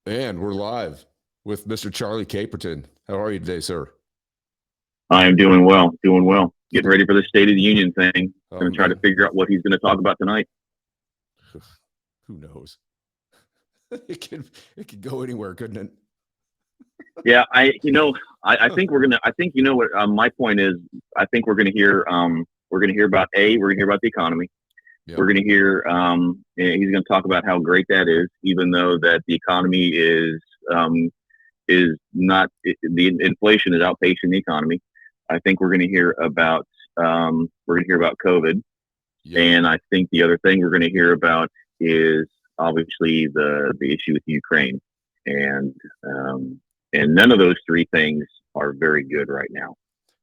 And we're live with Mr. Charlie Caperton. How are you today, sir? I am doing well, doing well. Getting ready for the State of the Union thing. Oh Going to try to man, figure out what he's going to talk about tonight. who knows? It could go anywhere, couldn't it? Yeah, I think we're gonna. I think you know what my point is. I think we're gonna hear about we're gonna hear about the economy. We're Yep. gonna hear he's gonna talk about how great that is, even though that the economy is not the inflation is outpacing the economy. I think we're gonna hear about COVID. Yep. And I think the other thing we're going to hear about is obviously the issue with Ukraine, and um, and none of those three things are very good right now.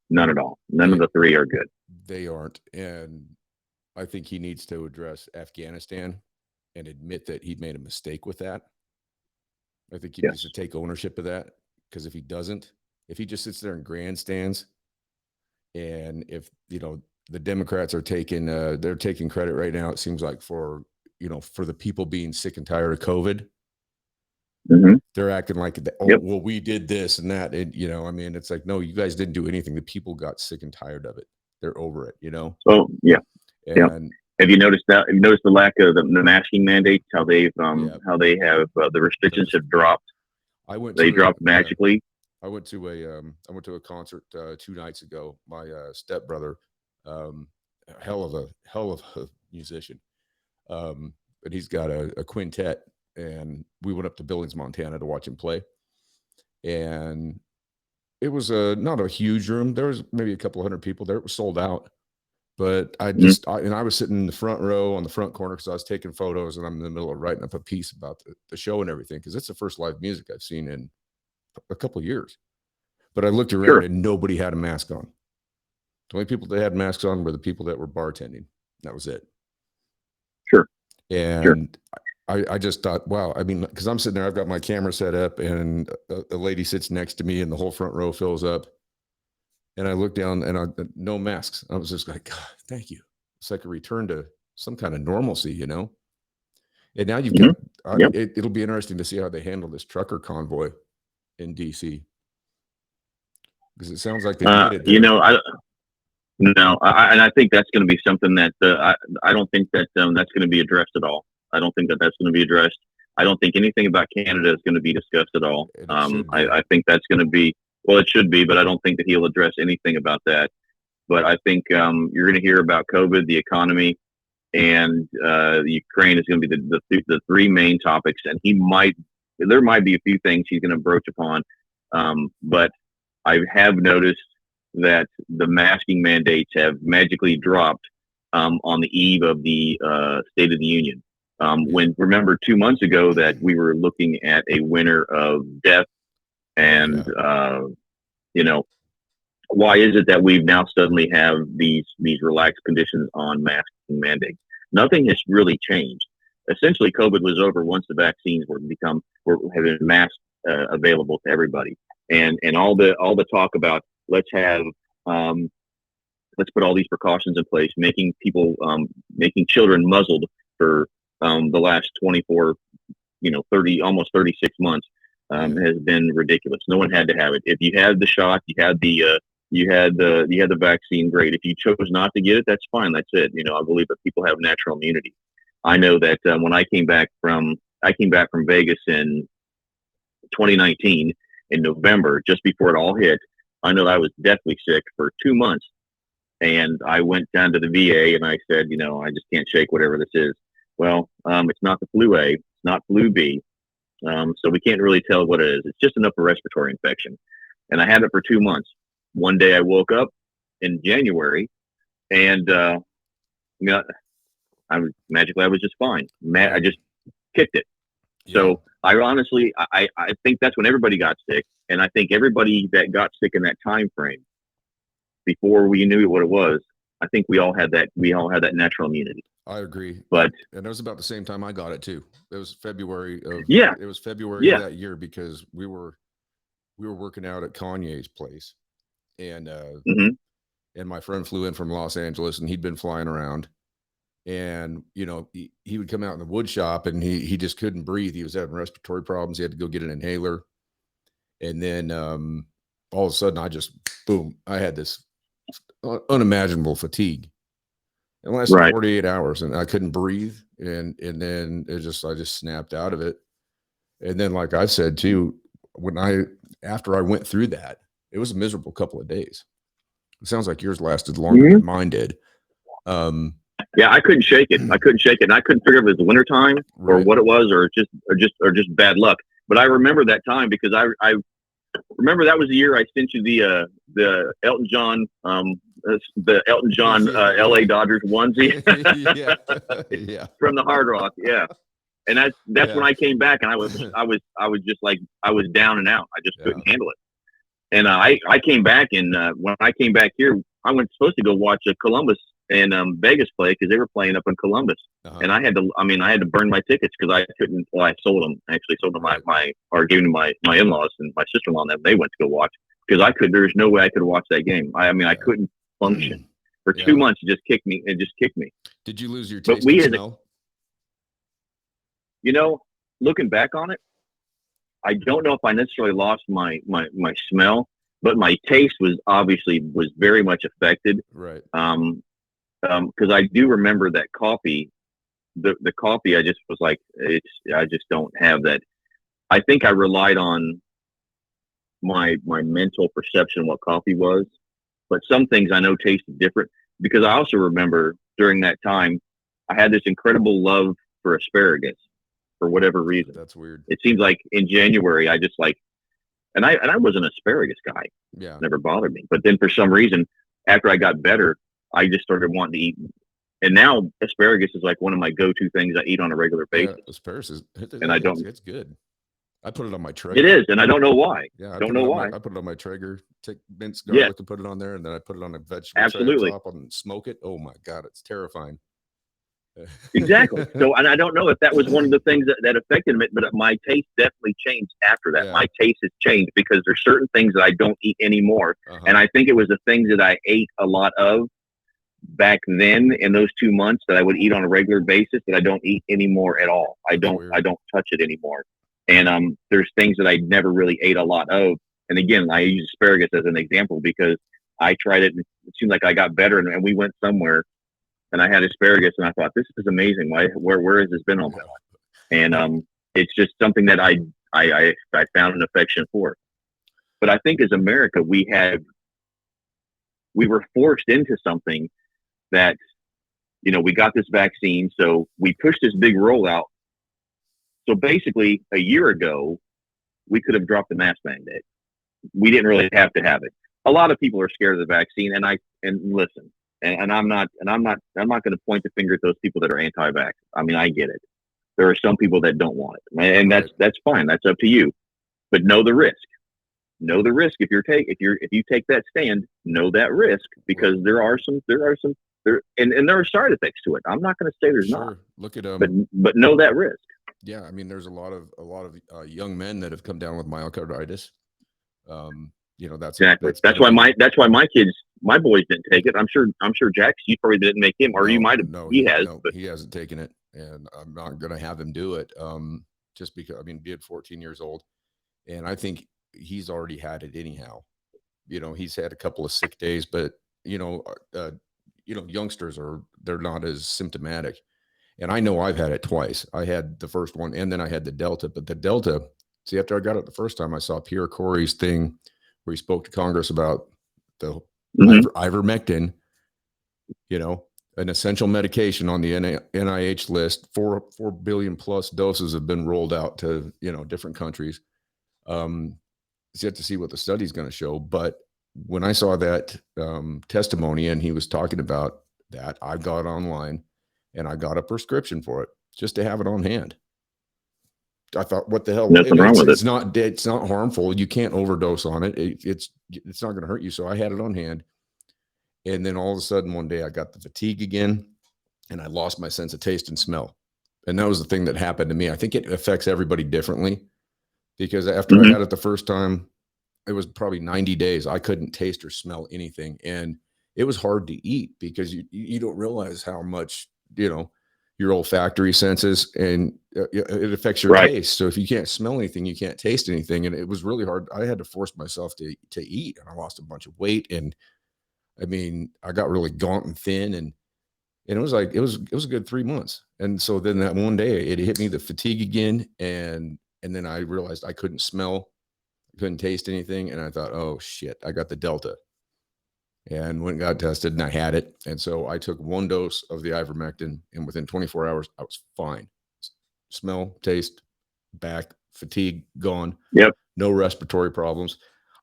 None at all. None of They the three are good. they aren't, and I think he needs to address Afghanistan and admit that he made a mistake with that. I think he needs to Yes. take ownership of that because if he doesn't, if he just sits there in grandstands, and if the Democrats are taking they're taking credit right now, it seems like for for the people being sick and tired of COVID. Hmm. They're acting like, oh, Yep. well, we did this and that. And, I mean, it's like, no, you guys didn't do anything. The people got sick and tired of it. They're over it. So yeah. Yep. And Have you noticed that? Have you noticed the lack of the masking mandates? yeah, How they have the restrictions those, have dropped. I went They to dropped yeah, magically. I went to a concert 2 nights ago. My stepbrother, um, hell of a musician. And he's got a quintet, and we went up to Billings, Montana to watch him play. And it was not a huge room. There was maybe a couple hundred people there. It was sold out. But Hmm. I was sitting in the front row on the front corner because I was taking photos, and I'm in the middle of writing up a piece about the show and everything because it's the first live music I've seen in a couple of years. But I looked around Sure. and nobody had a mask on. The only people that had masks on were the people that were bartending. That was it. Sure. Sure. And I just thought, wow. I mean, because I'm sitting there, I've got my camera set up, and a lady sits next to me, and the whole front row fills up. And I looked down, and no masks. I was just like, God, thank you. It's like a return to some kind of normalcy. And now you've got, Hmm. Yep. it'll be interesting to see how they handle this trucker convoy in DC because it sounds like they made it You there. know, I No, and I think that's going to be something that I don't think that that's going to be addressed at all. I don't think that that's going to be addressed. I don't think anything about Canada is going to be discussed at all. And it should be. I think that's going to be, well, it should be, but I don't think that he'll address anything about that. But I think you're going to hear about COVID, the economy, and Ukraine is going to be the three main topics. And there might be a few things he's going to broach upon, but I have noticed that the masking mandates have magically dropped on the eve of the State of the Union. Yeah. When remember 2 months ago that we were looking at a winter of death, Oh, and yeah. you know why is it that we've now suddenly have these relaxed conditions on masking mandates? Nothing has really changed. Essentially, COVID was over once the vaccines were have been mass available to everybody, and all the talk about let's have um, let's put all these precautions in place, making children muzzled for the last 24, 30, almost 36 months Yeah. has been ridiculous. No one had to have it. If you had the shot, you had the vaccine. Great. If you chose not to get it, that's fine. That's it. I believe that people have natural immunity. I know that when I came back from Vegas in 2019 in November, just before it all hit. I know I was deathly sick for 2 months, and I went down to the VA and I said, I just can't shake whatever this is. Well, it's not the flu A, it's not flu B, so we can't really tell what it is. It's just an upper respiratory infection, and I had it for 2 months. One day I woke up in January, and you know, I was just fine. I I just kicked it. yeah. So I honestly, I think that's when everybody got sick, and I think everybody that got sick in that time frame before we knew what it was, I think we all had that. We all had that natural immunity. I agree. But And it was about the same time I got it too. yeah, It was February of yeah, that year because we were working out at Kanye's place, and hmm and my friend flew in from Los Angeles, and he'd been flying around, And, he would come out in the wood shop and he just couldn't breathe. He was having respiratory problems. He had to go get an inhaler. And then all of a sudden boom, I had this unimaginable fatigue. It lasted Right. 48 hours and I couldn't breathe. And then I just snapped out of it. And then, like I said too, after I went through that, it was a miserable couple of days. It sounds like yours lasted longer Mhm. than mine did. Yeah, I couldn't shake it. I couldn't shake it. And I couldn't figure if it was wintertime or Right. what it was, or just bad luck. But I remember that time because I remember that was the year I sent you the Elton John L.A. Dodgers onesie Yeah. Yeah. from the Hard Rock. Yeah, and that's when Yeah. I came back, and I was just like I was down and out. I just Yeah. couldn't handle it. And I came back, and when I came back here, I went supposed to go watch Columbus and Vegas play because they were playing up in Columbus, and I had to burn my tickets because I couldn't. Well, I sold them, actually sold them or gave them to my in-laws and my sister-in-law, and them. They went to go watch because I could. There's no way I could watch that game. I couldn't function for 2 months. It just kicked me. It just kicked me. Did you lose your But taste we and had, smell? looking back on it, I don't know if I necessarily lost my smell, but my taste was very much affected. Right. Because I do remember that coffee, the coffee, I just was like, I just don't have that. I think I relied on my mental perception of what coffee was, but some things I know tasted different because I also remember during that time, I had this incredible love for asparagus for whatever reason. That's weird. It seems like in January, I just like, and I was an asparagus guy. Yeah. It never bothered me. But then for some reason, after I got better, I just started wanting to eat. And now asparagus is like one of my go-to things I eat on a regular basis. Yeah, asparagus and I don't. It's good. I put it on my Traeger. It is, and I don't know why. Yeah, don't know why. I put it on my Traeger. Take minced garlic and put it on there, and then I put it on a vegetable tray on top and smoke it. Oh my God, it's terrifying. Exactly. So, and I don't know if that was one of the things that affected it, but my taste definitely changed after that. Yeah. My taste has changed because there's certain things that I don't eat anymore. And I think it was the things that I ate a lot of back then in those 2 months that I would eat on a regular basis that I don't eat anymore at all. I don't touch it anymore. And there's things that I never really ate a lot of. And again, I use asparagus as an example because I tried it and it seemed like I got better, and we went somewhere and I had asparagus and I thought, this is amazing. Where has this been all my life? And it's just something that I found an affection for. But I think as America, we were forced into something that, we got this vaccine. So we pushed this big rollout. So basically a year ago, we could have dropped the mask mandate. We didn't really have to have it. A lot of people are scared of the vaccine, and listen, and I'm not going to point the finger at those people that are anti-vax. I mean, I get it. There are some people that don't want it, and that's fine. That's up to you. But know the risk. Know the risk if you take that stand. Know that risk because there are some and there are side effects to it. I'm not going to say there's not. Look at but know that risk. Yeah, I mean, there's a lot of young men that have come down with myocarditis. That's exactly. That's why my kids, my boys didn't take it. I'm sure Jack, you probably didn't make him, or you might have. No, he has. No, but he hasn't taken it, and I'm not going to have him do it. Just because he had 14 years old, and I think he's already had it anyhow. He's had a couple of sick days, but youngsters they're not as symptomatic. And I know I've had it twice. I had the first one, and then I had the Delta. But the Delta, see, after I got it the first time, I saw Pierre Corey's thing where he spoke to Congress about the ivermectin, an essential medication on the NIH list. 4 billion plus doses have been rolled out to, different countries. It's yet to see what the study's going to show. But when I saw that testimony and he was talking about that, I got online and I got a prescription for it just to have it on hand. I thought, what the hell? Nothing wrong with it. It's not harmful. You can't overdose on it. It's not going to hurt you. So I had it on hand. And then all of a sudden one day I got the fatigue again and I lost my sense of taste and smell. And that was the thing that happened to me. I think it affects everybody differently because after I had it the first time, it was probably 90 days. I couldn't taste or smell anything. And it was hard to eat because you don't realize how much your olfactory senses, and it affects your Right. taste. So if you can't smell anything, you can't taste anything. And it was really hard. I had to force myself to eat, and I lost a bunch of weight. And I mean, I got really gaunt and thin, and it was like, it was a good 3 months. And so then that one day it hit me, the fatigue again. And then I realized I couldn't smell, couldn't taste anything. And I thought, oh shit, I got the Delta, and went and got tested, and I had it. And so I took one dose of the ivermectin, and within 24 hours, I was fine. Smell, taste, back, fatigue gone, Yep. no respiratory problems.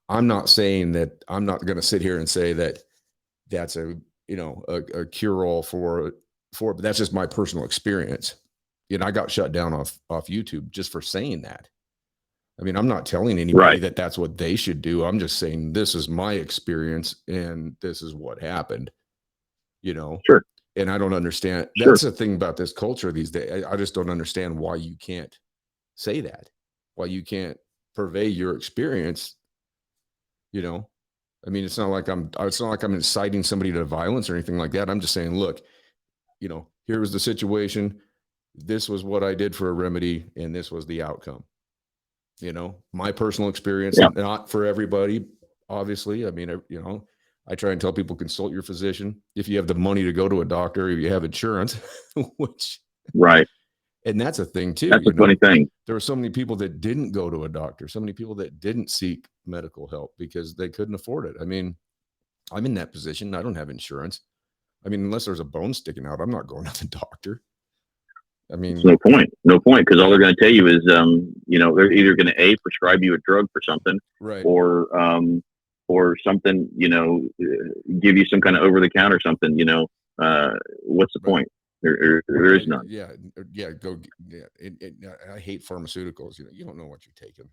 I'm not saying that, I'm not going to sit here and say that that's a cure all for, but that's just my personal experience. I got shut down off YouTube just for saying that. I mean, I'm not telling anybody Right. that that's what they should do. I'm just saying this is my experience, and this is what happened, Sure. and I don't understand. Sure. That's the thing about this culture these days. I just don't understand why you can't say that, why you can't purvey your experience. I mean, it's not like I'm inciting somebody to violence or anything like that. I'm just saying, look, here was the situation. This was what I did for a remedy, and this was the outcome. My personal experience, Yeah. not for everybody, obviously. I mean, I try and tell people, consult your physician if you have the money to go to a doctor, if you have insurance, Right. and that's a thing too. That's a funny thing. There were so many people that didn't go to a doctor, so many people that didn't seek medical help because they couldn't afford it. I mean, I'm in that position. I don't have insurance. I mean, unless there's a bone sticking out, I'm not going to the doctor. I mean, It's no point. No point, because all they're going to tell you is, they're either going to prescribe you a drug for something, right, or something, give you some kind of over the counter something. What's the right. point? There is none. Yeah. I hate pharmaceuticals. You don't know what you're taking.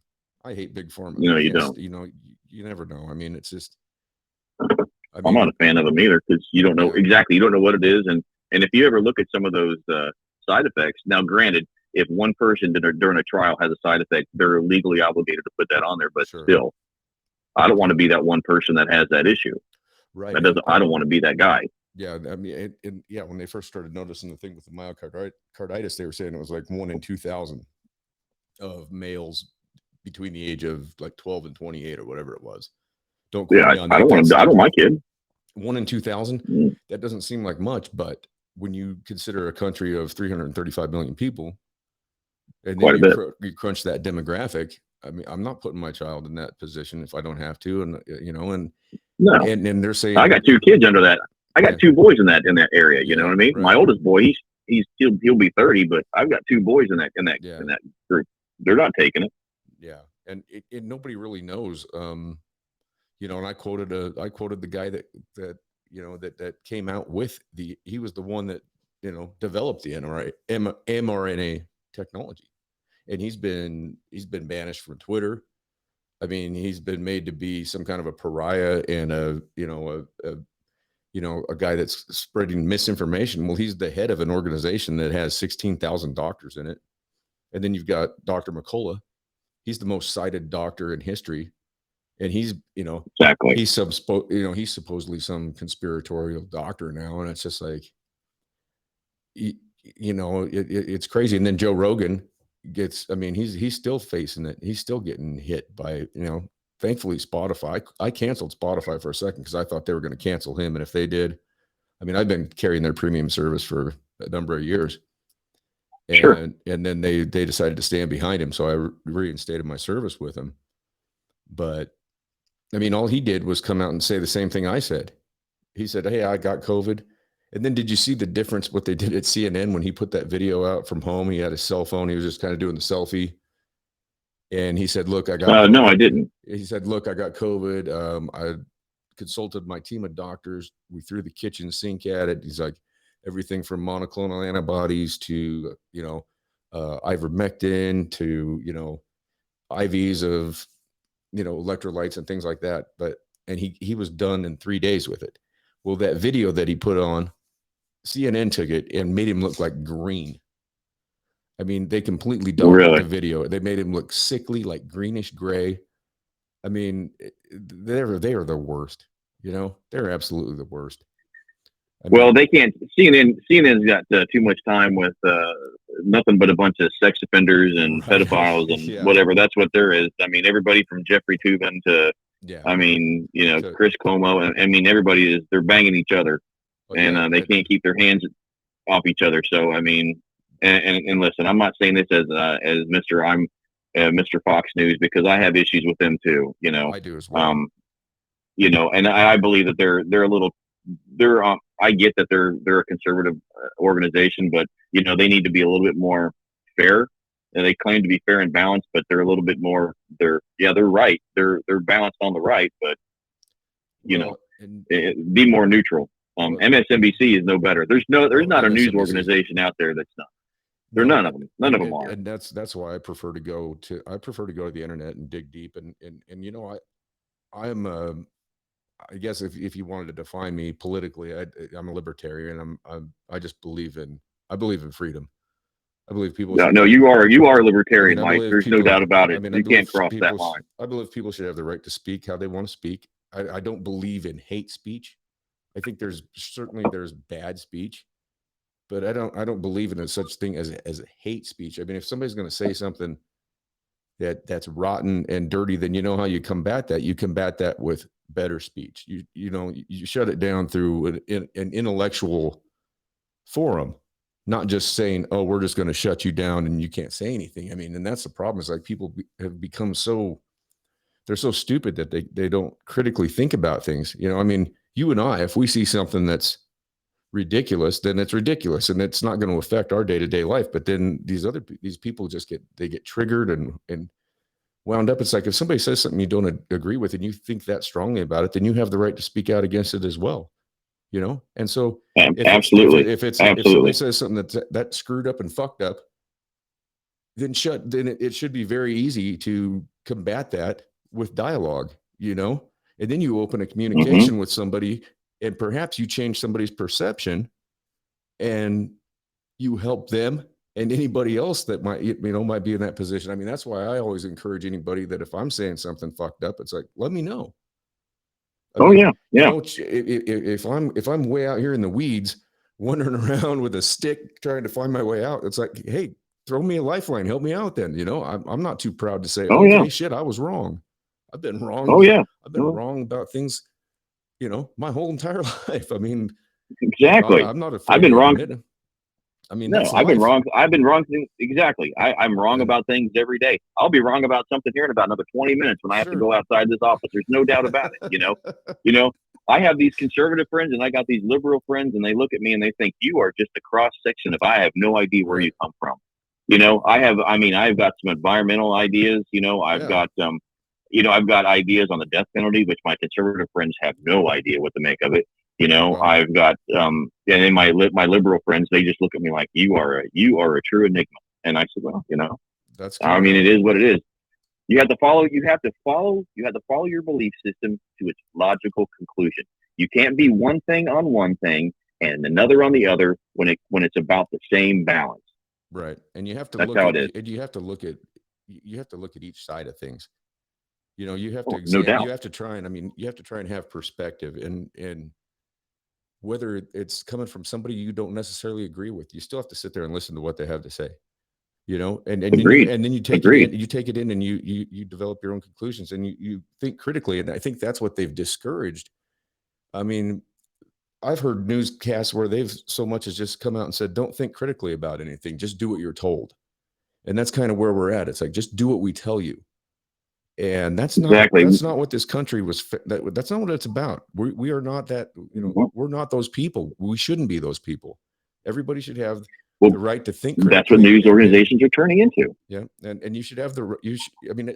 I hate big pharma. You don't. You never know. I mean, it's just. I'm not a fan of them either, because you don't know exactly. You don't know what it is, and if you ever look at some of those side effects. Now, granted, if one person during a trial has a side effect, they're legally obligated to put that on there. But still, I don't want to be that one person that has that issue. Right. I don't want to be that guy. Yeah. I mean, when they first started noticing the thing with the myocarditis, they were saying it was like 1 in 2,000 of males between the age of like 12 and 28 or whatever it was. Don't quote me on that. I don't want to. I don't my kid. 1 in 2,000. That doesn't seem like much, but when you consider a country of 335 million people, and then you crunch that demographic, I mean, I'm not putting my child in that position if I don't have to, and no, and they're saying, I got 2 kids under that. I got 2 boys in that area. You know what I mean? Right. My oldest boy, he'll be 30, but I've got 2 boys in that group. They're not taking it. Yeah, and nobody really knows. And I quoted the guy that came out with he was the one that developed the mRNA technology, and he's been banished from Twitter. I mean, he's been made to be some kind of a pariah and a guy that's spreading misinformation. Well, he's the head of an organization that has 16,000 doctors in it, and then you've got Dr. McCullough. He's the most cited doctor in history. And he's, exactly. He's he's supposedly some conspiratorial doctor now. And it's just like, it's crazy. And then Joe Rogan he's still facing it. He's still getting hit by, thankfully Spotify. I canceled Spotify for a second because I thought they were going to cancel him. And if they did, I mean, I've been carrying their premium service for a number of years. And then they decided to stand behind him. So I reinstated my service with him. But I mean, all he did was come out and say the same thing I said. He said, "Hey, I got COVID." And then did you see the difference, what they did at CNN when he put that video out from home? He had his cell phone. He was just kind of doing the selfie. And he said, "Look, I got no, I didn't." He said, "Look, I got COVID. I consulted my team of doctors. We threw the kitchen sink at it." He's like, everything from monoclonal antibodies to, ivermectin to, IVs of, electrolytes and things like that. And he was done in 3 days with it. Well, that video that he put on, CNN took it and made him look like green. I mean, they completely doctored the video. They made him look sickly, like greenish gray. I mean, they are the worst. They're absolutely the worst. I Well, mean, they can't. CNN's got too much time with nothing but a bunch of sex offenders and right. pedophiles and Yeah. whatever. That's what there is. I mean, everybody from Jeffrey Tubin to, Yeah. I mean, To, Chris Cuomo. And I mean, everybody is, they're banging each other, well, and yeah. they can't keep their hands off each other. So, I mean, and listen, I'm not saying this as Mr. Fox News, because I have issues with them too. I do as well. Um, and I believe that they're a little, I get that they're a conservative organization, but they need to be a little bit more fair. And they claim to be fair and balanced, but they're a little bit more. They're right. They're balanced on the right, but you know, Well, and be more neutral. well, MSNBC is no better. There's oh, not a news MSNBC is organization out there that's not. They're no, none of them. None of them are. and that's why I prefer to go to the internet and dig deep and I'm I guess if you wanted to define me politically, I'm a libertarian. I just I believe in freedom. I believe people No, should no, have. you are a I mean, libertarian, Mike. There's no doubt about it. I You believe can't cross that line. I believe people should have the right to speak how they want to speak. I don't believe in hate speech. I think there's bad speech, but I don't believe in a such thing as a hate speech. I mean, if somebody's going to say something that's rotten and dirty, then you know how you combat that. You combat that with better speech. You shut it down through an intellectual forum, not just saying, "Oh, we're just going to shut you down and you can't say anything." I mean, and that's the problem. Is like people have become they're so stupid that they don't critically think about things. I mean, you and I, if we see something that's ridiculous, then it's ridiculous, and it's not going to affect our day to day life. But then these people just get triggered and wound up. It's like if somebody says something you don't agree with and you think that strongly about it, then you have the right to speak out against it as well. And so Absolutely, if somebody absolutely. says something that's screwed up and fucked up, then it should be very easy to combat that with dialogue, and then you open a Hmm. communication with somebody, and perhaps you change somebody's perception, and you help them and anybody else that might be in that position. I mean, that's why I always encourage anybody that if I'm saying something fucked up, it's like, let me know. I Oh mean, yeah, yeah, if I'm way out here in the weeds, wandering around with a stick trying to find my way out, it's like, hey, throw me a lifeline, help me out. Then I'm not too proud to say, oh yeah, okay, shit, I was wrong. I've been wrong. oh yeah. I've been wrong about things, my whole entire life. I mean, Exactly. I'm not I've afraid been to wrong. admit it. I mean, No, that's I've been life. wrong. I've been wrong. Exactly. I'm wrong And about things every day. I'll be wrong about something here in about another 20 minutes when I have to sure. go outside this office. There's no doubt about it. You know, I have these conservative friends and I got these liberal friends, and they look at me and they think you are just a cross section of, I have no idea where Right. you come from. I've got some environmental ideas. Yeah. I've got ideas on the death penalty, which my conservative friends have no idea what to make of it. Well, I've got and then my liberal friends, they just look at me like you are a true enigma. And I said, well, that's I kind mean, of it is what it is. You have to follow your belief system to its logical conclusion. You can't be one thing on one thing and another on the other when it's about the same balance. right. And you have to That's look how at it is. and you have to look at each side of things. You have to Oh, no doubt. you have to try and I mean, you have to try and have perspective, and whether it's coming from somebody you don't necessarily agree with, you still have to sit there and listen to what they have to say. Agreed. And then you take it Agreed. in, and you develop your own conclusions, and you think critically. And I think that's what they've discouraged. I mean, I've heard newscasts where they've so much as just come out and said, don't think critically about anything, just do what you're told. And that's kind of where we're at. It's like, just do what we tell you. And Exactly. that's not what this country that's not what it's about. We are not that, we're not those people. We shouldn't be those people. Everybody should have Well, the right to think that's what critically, news organizations are turning into. yeah, and you should have I mean,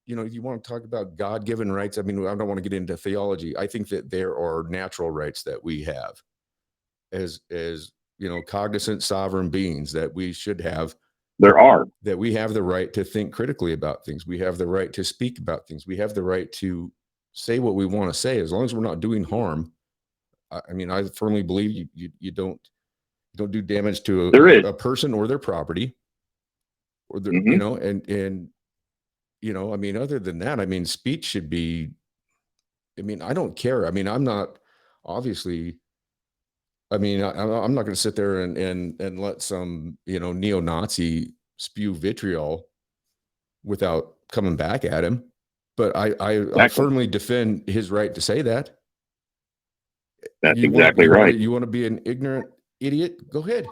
you want to talk about God-given rights. I mean, I don't want to get into theology. I think that there are natural rights that we have as cognizant sovereign beings, that we should have, There are. that we have the right to think critically about things. We have the right to speak about things. We have the right to say what we want to say, as long as we're not doing harm. I mean, I firmly believe you don't do damage to There is. a person or their property, or the Hmm. and I mean, other than that, I mean, speech should be. I mean, I don't care. I mean, I'm not obviously. I mean, I'm not going to sit there and let some, neo-Nazi spew vitriol without coming back at him. But I Exactly. firmly defend his right to say that. That's exactly right. You want to be an ignorant idiot? Go ahead.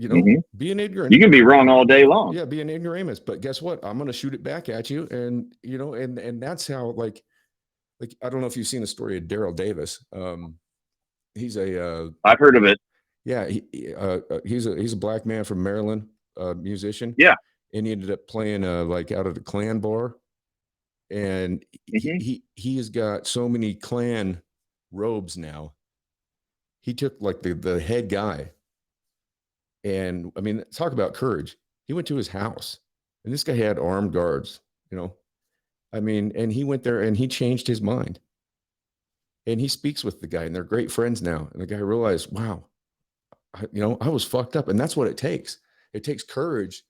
Hmm. Be an ignorant. You can be wrong all day long. Yeah, be an ignoramus. But guess what? I'm going to shoot it back at you, and and that's how like I don't know if you've seen the story of Daryl Davis. He's a I've heard of it. yeah, he's a black man from Maryland, musician, Yeah. and he ended up playing like out of the Klan bar, and Hmm. he has got so many Klan robes now. He took like the head guy, and I mean, talk about courage. He went to his house, and this guy had armed guards. You know, I mean, and he went there and he changed his mind, and he speaks with the guy, and they're great friends now. And the guy realized, wow, I was fucked up, and that's what it takes. It takes courage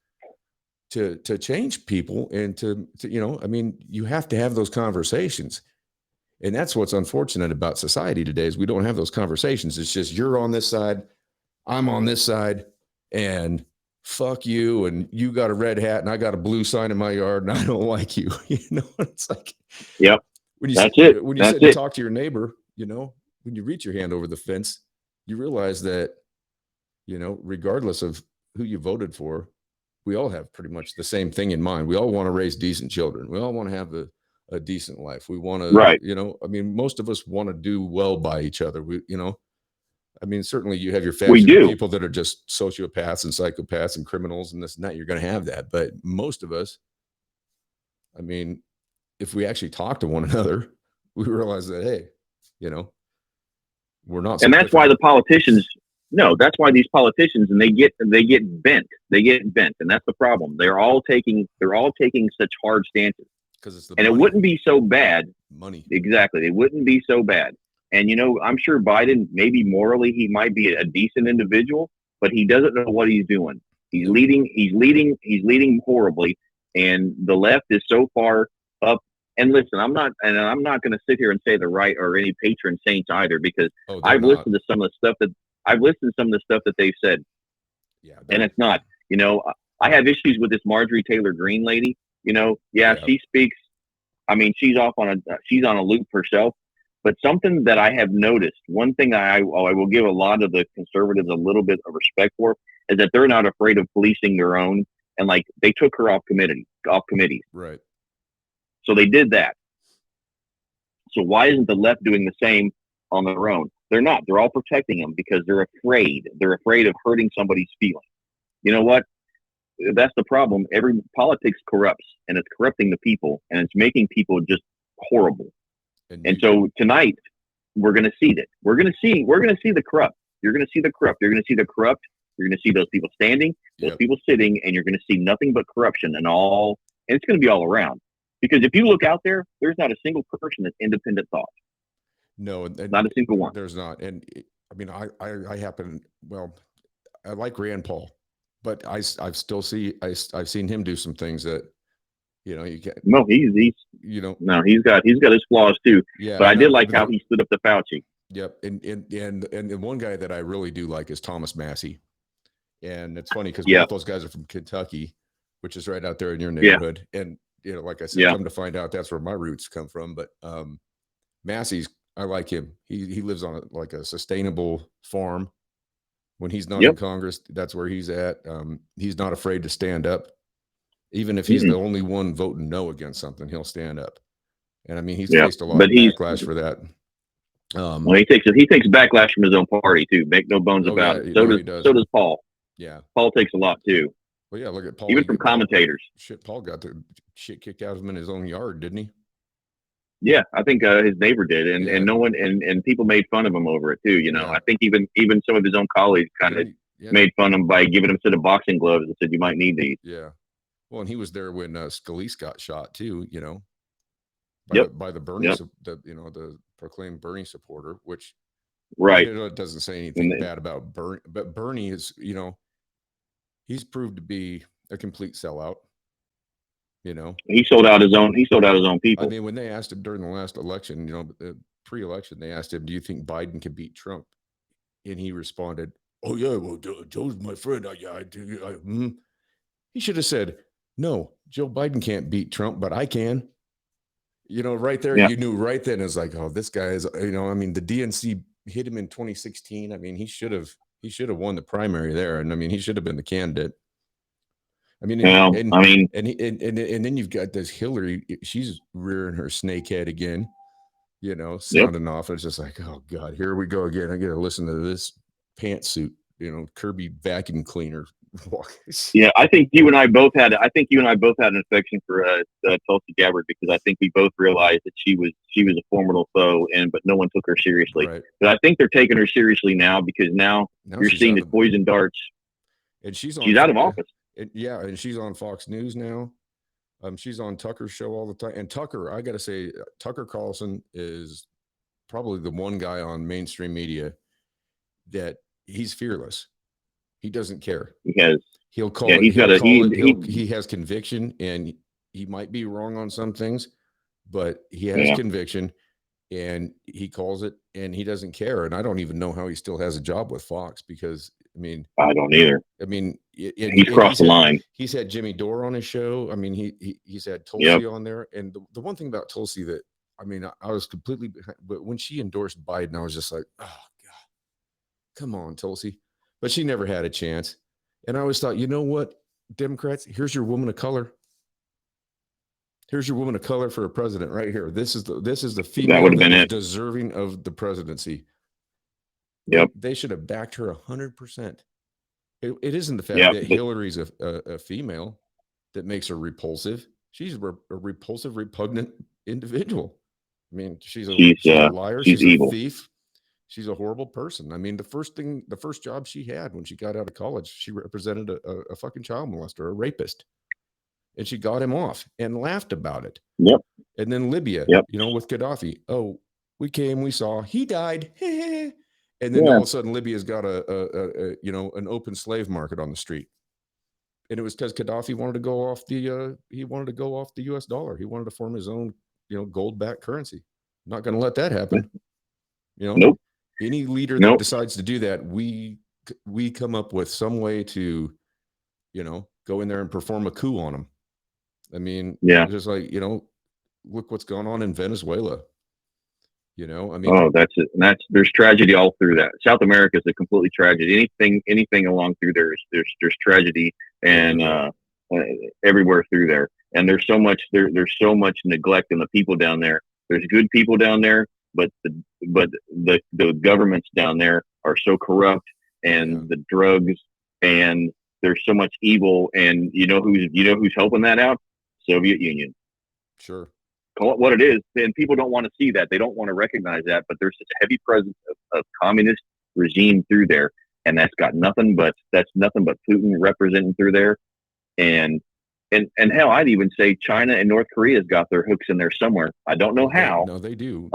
to change people and to I mean, you have to have those conversations. And that's what's unfortunate about society today is we don't have those conversations. It's just you're on this side, I'm on this side, and fuck you, and you got a red hat and I got a blue sign in my yard and I don't like you. It's like Yep. when you That's it. when you That's sit to it. talk to your neighbor, when you reach your hand over the fence, you realize that, regardless of who you voted for, we all have pretty much the same thing in mind. We all want to raise decent children. We all want to have a decent life. We want to, Right. I mean, most of us want to do well by each other. I mean, certainly you have your We faction of do. people that are just sociopaths and psychopaths and criminals and this and that. You're going to have that. But most of us, I mean, if we actually talk to one another, we realize that, hey, you know, we're not so And that's why different. the politicians, no, that's why these politicians, and they get bent. They get bent. And that's the problem. They're all taking such hard stances. Because it's the And it money. wouldn't be so bad. Money. Exactly. It wouldn't be so bad. And I'm sure Biden, maybe morally, he might be a decent individual, but he doesn't know what he's doing. He's Nope. leading. He's leading horribly, and the left is so far up. And listen, I'm not going to sit here and say the right or any patron saints either, because Oh, they're I've not. listened to some of the stuff that I've listened to some of the stuff that they've said, Yeah. and it's not. You know, I have issues with this Marjorie Taylor Greene lady. Yeah, Yeah. she speaks. I mean, she's on a loop herself. But something that I have noticed, one thing I will give a lot of the conservatives a little bit of respect for, is that they're not afraid of policing their own. And like they took her off committees. Right. So they did that. So why isn't the left doing the same on their own? They're not. They're all protecting them because they're afraid. They're afraid of hurting somebody's feelings. You know what? That's the problem. Every politics corrupts, and it's corrupting the people, and it's making people just horrible. And so tonight we're going to see that. We're going to see the corrupt. You're going to see the corrupt. You're going to see the corrupt. You're going to see those people standing, those people sitting, and you're going to see nothing but corruption and all. And it's going to be all around. Because if you look out there, there's not a single person that's independent thought. No, Not a single one. There's not. And I mean, I happen, well, I like Rand Paul, but I've seen him do some things that, you can't. No, he's no, he's got his flaws too. Yeah. But I did like how he stood up to Fauci. Yep. And one guy that I really do like is Thomas Massey. And it's funny because both those guys are from Kentucky, which is right out there in your neighborhood. Yeah. And, like I said, come to find out, that's where my roots come from. But Massey's, I like him. He lives on a sustainable farm. When he's not in Congress, that's where he's at. He's not afraid to stand up. Even if he's the only one voting no against something, he'll stand up. And I mean, he's faced a lot of backlash for that. Well, he takes backlash from his own party too. Make no bones about it. So does Paul. Yeah, Paul takes a lot too. Well, yeah, look at Paul. Even from commentators. Paul got the shit kicked out of him in his own yard, didn't he? Yeah, I think his neighbor did, and no one and people made fun of him over it too. I think even some of his own colleagues kind of made fun of him by giving him a set of boxing gloves and said, "You might need these." Yeah, well, and he was there when Scalise got shot too. By the Bernie, the proclaimed Bernie supporter, which it doesn't say anything bad about Bernie, but Bernie is he's proved to be a complete sellout. He sold out his own people. I mean, when they asked him during the last election, pre-election, they asked him, "Do you think Biden can beat Trump?" And he responded, "Oh yeah, well, Joe's my friend. He should have said, "No, Joe Biden can't beat Trump, but I can." Right there, Yeah. you knew right then. It's like, oh, this guy is. I mean, the DNC hit him in 2016. I mean, he should have won the primary there, and I mean, he should have been the candidate. I mean, Well, I mean, and then you've got this Hillary. She's rearing her snake head again. yep. Sounding off. It's just like, oh God, here we go again. I got to listen to this pantsuit. Kirby vacuum cleaner. Yeah, I think you and I both had. I think you and I both had an affection for Tulsi Gabbard because I think we both realized that she was a formidable foe, but no one took her seriously. Right. But I think they're taking her seriously now because now you're seeing the poison darts. And she's out of office. And she's on Fox News now. She's on Tucker's show all the time. And Tucker, I got to say, Tucker Carlson is probably the one guy on mainstream media that he's fearless. He doesn't care. He'll call it. He has conviction, and he might be wrong on some things, but he has conviction, and he calls it, and he doesn't care. And I don't even know how he still has a job with Fox because, I mean, I don't either. I mean, he's crossed the line. He's had Jimmy Dore on his show. I mean, he's had Tulsi on there. And the one thing about Tulsi that, I mean, I was completely behind, but when she endorsed Biden, I was just like, oh God, come on, Tulsi. But she never had a chance. And I always thought, you know what, Democrats, here's your woman of color. Here's your woman of color for a president right here. This is the female that is deserving of the presidency. Yep. They should have backed her 100%. It isn't the fact that Hillary's a female that makes her repulsive. She's a repulsive, repugnant individual. I mean, she's a liar. She's evil. A thief. She's a horrible person. I mean, the first job she had when she got out of college, she represented a fucking child molester, a rapist. And she got him off and laughed about it. Yep. And then Libya, with Gaddafi. Oh, we came, we saw, he died. And then all of a sudden, Libya's got an open slave market on the street, and it was because Gaddafi wanted to go off the U.S. dollar. He wanted to form his own, gold-backed currency. Not going to let that happen. Nope. Any leader that decides to do that, we come up with some way to, go in there and perform a coup on them. I mean, just like look what's going on in Venezuela. I mean, there's tragedy all through that. South America is a completely tragedy. Anything along through there is there's tragedy and everywhere through there. And there's so much neglect in the people down there. There's good people down there, but the governments down there are so corrupt, and the drugs, and there's so much evil. And you know who's helping that out? Soviet Union. Sure. Call it what it is, and people don't want to see that. They don't want to recognize that, but there's such a heavy presence of communist regime through there, and that's nothing but Putin representing through there, and hell, I'd even say China and North Korea's got their hooks in there somewhere. I don't know how. No, they do.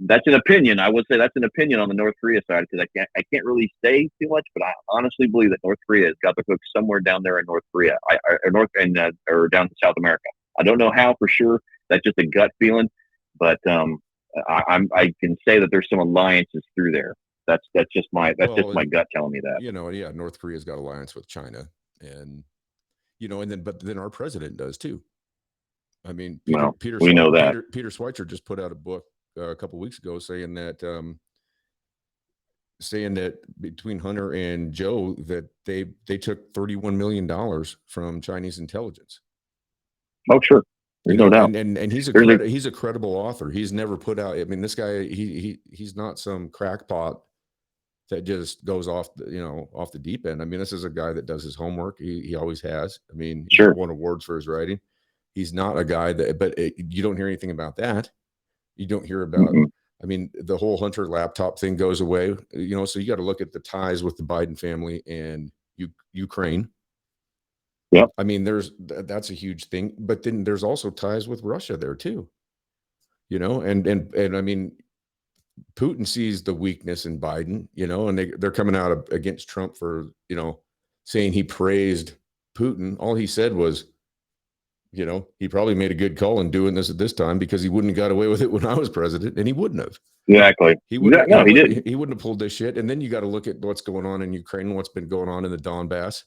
That's an opinion. I would say that's an opinion on the North Korea side because I can't really say too much, but I honestly believe that North Korea has got their hooks somewhere down there in North Korea, or down in South America. I don't know how for sure. That's just a gut feeling, but I can say that there's some alliances through there. That's just my gut telling me that. North Korea's got alliance with China, and but then our president does too. I mean, Peter Schweitzer just put out a book a couple of weeks ago saying that between Hunter and Joe that they took $31 million from Chinese intelligence. Oh, sure. There's no doubt. And he's a credible author. He's never put out. I mean, this guy, he's not some crackpot that just goes off the deep end. I mean, this is a guy that does his homework. He always has. I mean, he's won awards for his writing. He's not a guy you don't hear anything about that. You don't hear about. I mean, the whole Hunter laptop thing goes away. So you got to look at the ties with the Biden family and Ukraine. Yeah, I mean, that's a huge thing, but then there's also ties with Russia there too, and I mean, Putin sees the weakness in Biden, and they're coming out against Trump for, saying he praised Putin. All he said was, You know, he probably made a good call in doing this at this time because he wouldn't have got away with it when I was president, and he wouldn't have. Exactly. He wouldn't. You No, know he what? didn't. He wouldn't have pulled this shit. And then you got to look at what's going on in Ukraine, what's been going on in the Donbass.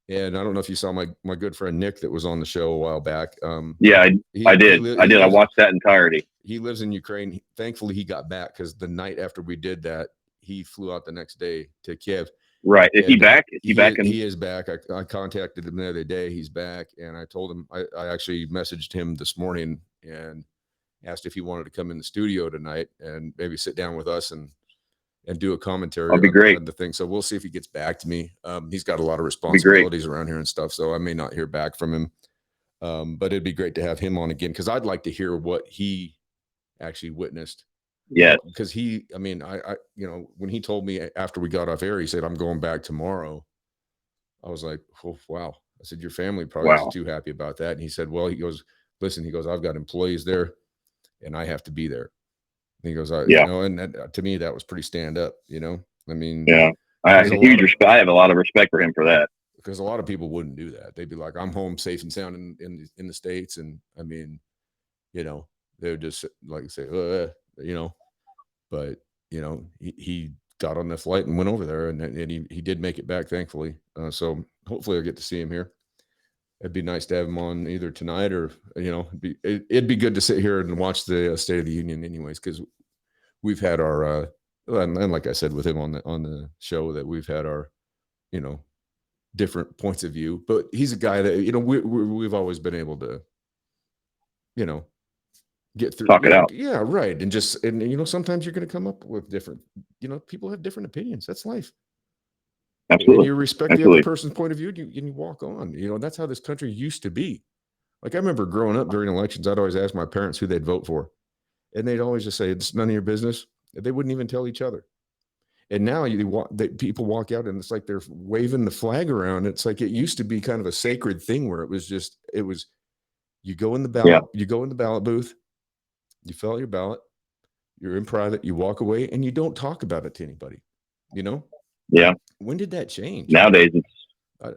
And I don't know if you saw my good friend Nick that was on the show a while back. Yeah, I He did. I he did. I lives watched that entirety. he lives in Ukraine. Thankfully, he got back because the night after we did that, he flew out the next day to Kiev. Right. Is he And back? Is he back? he is back. I contacted him the other day. He's back, and I told him I actually messaged him this morning and asked if he wanted to come in the studio tonight and maybe sit down with us and do a commentary That'd be great. on the thing. So we'll see if he gets back to me. He's got a lot of Be great. responsibilities around here and stuff, so I may not hear back from him. But it'd be great to have him on again because I'd like to hear what he actually witnessed. Yes. Because I mean, I, you know, when he told me after we got off air, he said, I'm going back tomorrow. I was like, oh, wow. I said, your family probably Wow. isn't too happy about that. And he said, well, he goes, listen, he goes, I've got employees there and I have to be there. And he goes, Yeah. you know, and that, to me, that was pretty stand up, you know, I mean, yeah, I have a huge respect. I have a lot of respect for him for that. Because a lot of people wouldn't do that. They'd be like, I'm home safe and sound in the States. And I mean, you know, they would just like say, you know, but you know, he got on the flight and went over there and he did make it back, thankfully. So hopefully I'll get to see him here. It'd be nice to have him on either tonight or, you know, it'd be good to sit here and watch the State of the Union anyways, because we've had our, and like I said with him on the show that we've had our, you know, different points of view, but he's a guy that, you know, we've always been able to, you know, get through. Talk it out. Yeah, right. And you know, sometimes you're going to come up with different, you know, people have different opinions. That's life. Absolutely. And you respect the other person's point of view and you walk on. You know, that's how this country used to be. Like I remember growing up during elections, I'd always ask my parents who they'd vote for. And they'd always just say, it's none of your business. They wouldn't even tell each other. And now people walk out and it's like they're waving the flag around. It's like it used to be kind of a sacred thing where it was you go in the ballot, you go in the ballot booth, you fill out your ballot, you're in private, you walk away, and you don't talk about it to anybody. You know? Yeah. When did that change? Nowadays,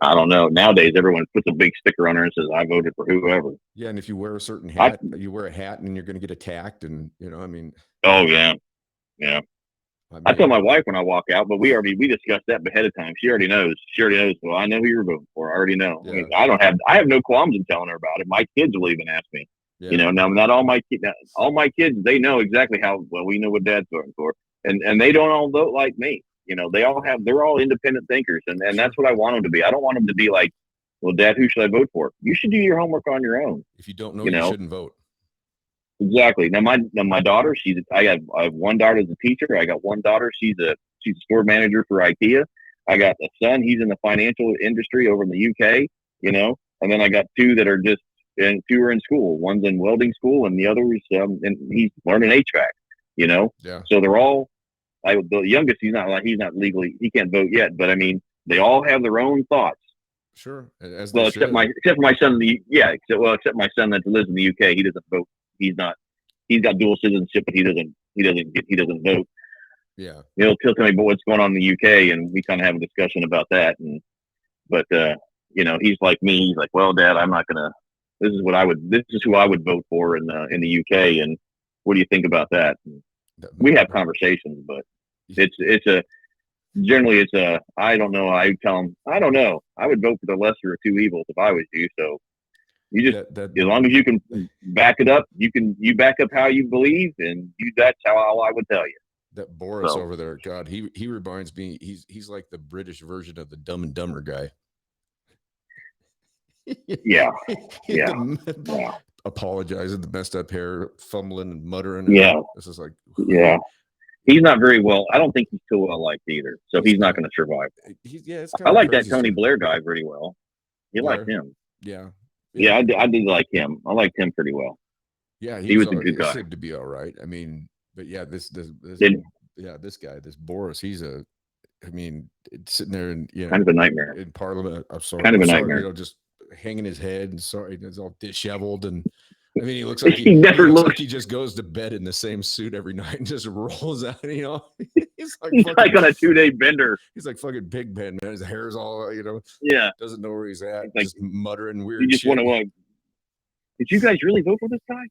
I don't know. Nowadays, everyone puts a big sticker on there and says, "I voted for whoever." Yeah, and if you wear a certain hat, you wear a hat, and you're going to get attacked, and you know, I mean. Oh yeah, yeah. I tell my wife when I walk out, but we discussed that ahead of time. She already knows. Well, I know who you're voting for. I already know. Yeah. I mean, I have no qualms in telling her about it. My kids will even ask me. Yeah. You know, now not all my kids, they know exactly how well we know what Dad's voting for, and they don't all vote like me. You know, they're all independent thinkers, and that's what I want them to be. I don't want them to be like, well, Dad, who should I vote for? You should do your homework on your own. If you don't know, you shouldn't vote. Exactly. Now my daughter, I have one daughter as a teacher. I got one daughter. She's a store manager for IKEA. I got a son. He's in the financial industry over in the UK, you know, and then I got two that are two are in school. One's in welding school and the other is, and he's learning HVAC, you know? Yeah. So they're all, the youngest, he's not legally, he can't vote yet, but I mean, they all have their own thoughts. Sure. Except for my son, except my son that lives in the UK, he doesn't vote. He's got dual citizenship, but he doesn't vote. Yeah. He'll tell me about what's going on in the UK, and we kind of have a discussion about that. But you know, he's like me. He's like, well, Dad, I'm not gonna. This is who I would vote for in the UK. And what do you think about that? And we have conversations, but generally it's a, I don't know. I tell him, I don't know. I would vote for the lesser of two evils if I was you. So you just, as long as you can back it up, you back up how you believe, and that's how I would tell you. That Boris over there, God, he reminds me, he's like the British version of the Dumb and Dumber guy. Yeah. Apologizing, the messed up hair, fumbling and muttering. Yeah. This is like, yeah. He's not very well. I don't think he's too well liked either. So he's not going to survive. I like that Tony Blair guy pretty well. You liked him. Yeah. Yeah, I did like him. I liked him pretty well. Yeah, he was a good guy. Seemed to be all right. I mean, but yeah, this guy, this Boris, I mean, sitting there and kind of a nightmare in Parliament. I'm sorry, kind of a nightmare. You know, just hanging his head and sorry, it's all disheveled, and I mean, he looks like he looks like he just goes to bed in the same suit every night and just rolls out. You know, he's like on a 2-day bender. He's like fucking Big Ben, man. His hair's all, you know, yeah, doesn't know where he's at, like, just muttering weird. You just shit. want to did you guys really vote for this guy?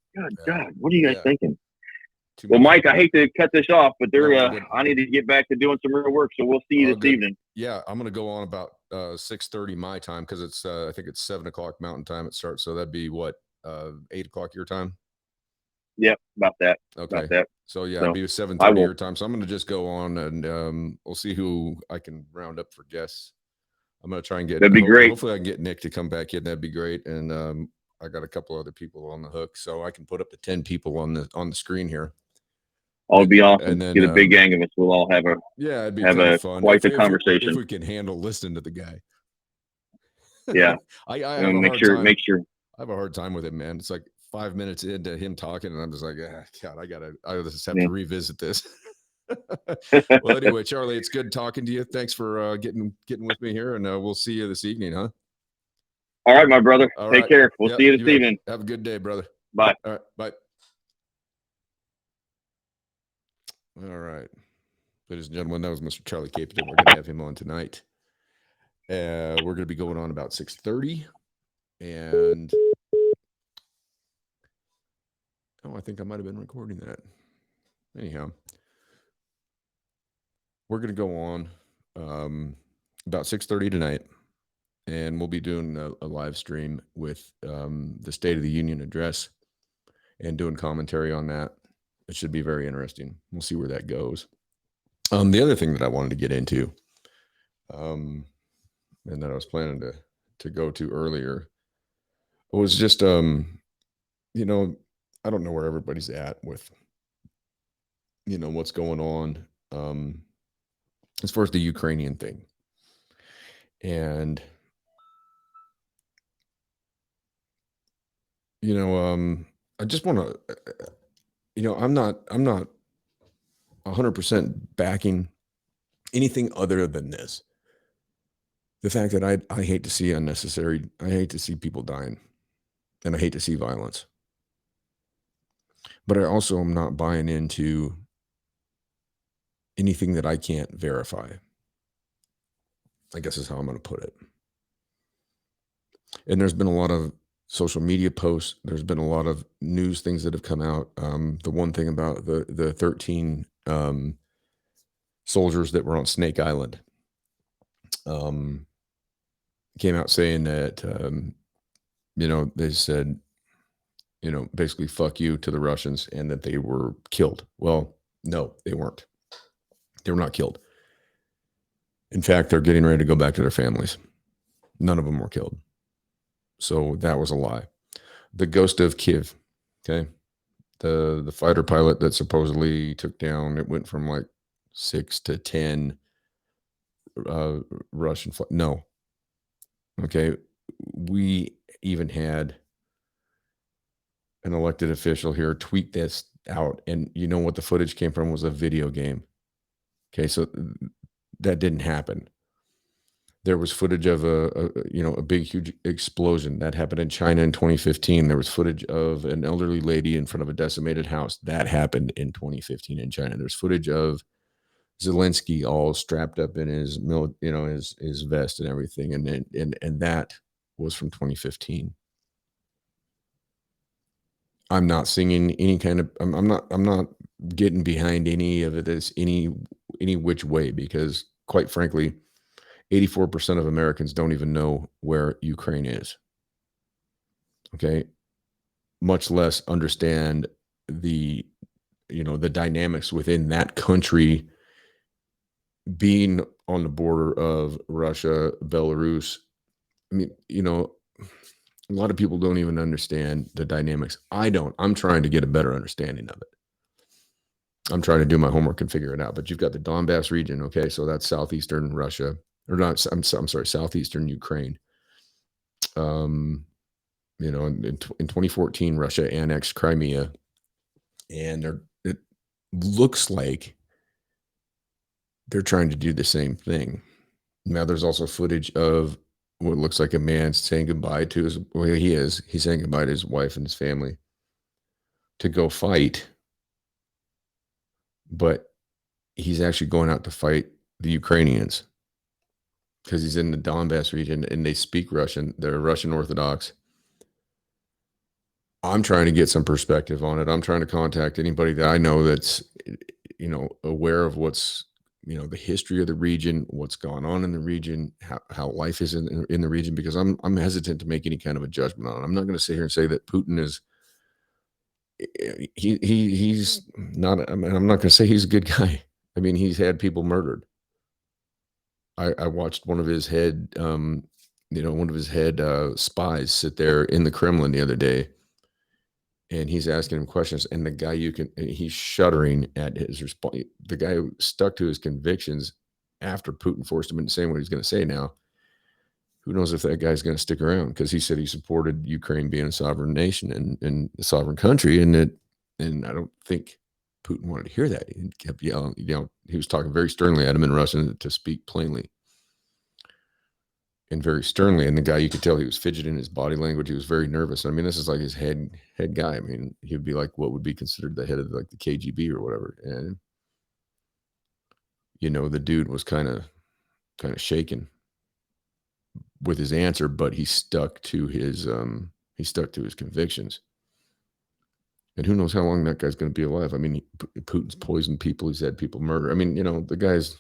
God, what are you guys thinking? Well, Much. Mike, I hate to cut this off, but No, I need to get back to doing some real work. So we'll see you this evening. Yeah, I'm going to go on about 6:30 my time because it's I think it's 7:00 Mountain Time it starts. So that'd be what 8:00 your time. Yep, about that. Okay. About that. So yeah, it'd be 7:30 your time. So I'm going to just go on and we'll see who I can round up for guests. I'm going to try and get. That'd be great. Hopefully, I can get Nick to come back in. That'd be great. And I got a couple other people on the hook, so I can put up to 10 people on the screen here. Oh, it'd be awesome. And then get a big gang of us. We'll all have a it'd be kind of fun. Quite the conversation. If we can handle listening to the guy. Yeah, I have make sure. I have a hard time with it, man. It's like 5 minutes into him talking, and I'm just like, God, I just have to revisit this. Well, anyway, Charlie, it's good talking to you. Thanks for getting with me here, and we'll see you this evening, huh? All right, my brother. Take care. We'll see you this evening. Have a good day, brother. Bye. All right, bye. All right, ladies and gentlemen, that was Mr. Charlie Caperton. We're going to have him on tonight. We're going to be going on about 6:30, and I think I might have been recording that. Anyhow, we're going to go on about 6:30 tonight, and we'll be doing a live stream with the State of the Union address and doing commentary on that. It should be very interesting. We'll see where that goes. The other thing that I wanted to get into, and that I was planning to go to earlier, was just, I don't know where everybody's at with, what's going on as far as the Ukrainian thing. And, I just want to, I'm not 100% backing anything other than this. The fact that I hate to see I hate to see people dying, and I hate to see violence. But I also am not buying into anything that I can't verify, I guess is how I'm going to put it. And there's been a lot of social media posts. There's been a lot of news things that have come out. The one thing about the 13 soldiers that were on Snake Island came out saying that, they said, basically fuck you to the Russians and that they were killed. Well, no, they weren't. They were not killed. In fact, they're getting ready to go back to their families. None of them were killed. So that was a lie. The ghost of Kiev, okay? The fighter pilot that supposedly took down, it went from like 6 to 10 Russian no. Okay, we even had an elected official here tweet this out, and you know what the footage came from was a video game. Okay, so that didn't happen. There was footage of a big, huge explosion that happened in China in 2015. There was footage of an elderly lady in front of a decimated house that happened in 2015 in China. There's footage of Zelensky all strapped up in his his vest and everything, and that was from 2015. I'm not singing any kind of. I'm not getting behind any of it any which way, because quite frankly, 84% of Americans don't even know where Ukraine is. Okay, much less understand the dynamics within that country, being on the border of Russia, Belarus. I mean, a lot of people don't even understand the dynamics. I don't. I'm trying to get a better understanding of it. I'm trying to do my homework and figure it out. But you've got the Donbass region, okay? So that's southeastern Russia, or not, I'm sorry, southeastern Ukraine. In 2014, Russia annexed Crimea, and it looks like they're trying to do the same thing. Now, there's also footage of what looks like a man saying goodbye to he's saying goodbye to his wife and his family to go fight, but he's actually going out to fight the Ukrainians because he's in the Donbass region and they speak Russian. They're Russian Orthodox. I'm trying to get some perspective on it. I'm trying to contact anybody that I know that's, aware of what's, the history of the region, what's gone on in the region, how life is in the region, because I'm hesitant to make any kind of a judgment on it. I'm not going to sit here and say that Putin is he's not. I mean, I'm not going to say he's a good guy. I mean, he's had people murdered. I watched one of his head spies sit there in the Kremlin the other day, and he's asking him questions, and the guy he's shuddering at his response. The guy who stuck to his convictions after Putin forced him into saying what he's going to say now. Who knows if that guy's going to stick around, because he said he supported Ukraine being a sovereign nation and a sovereign country, and I don't think Putin wanted to hear that. He kept yelling, he was talking very sternly at him in Russian to speak plainly and very sternly. And the guy, you could tell he was fidgeting his body language. He was very nervous. I mean, this is like his head guy. I mean, he would be like what would be considered the head of like the KGB or whatever. And the dude was kind of shaken with his answer, but he stuck to his convictions. And who knows how long that guy's going to be alive? I mean, Putin's poisoned people. He's had people murder. I mean, the guy's,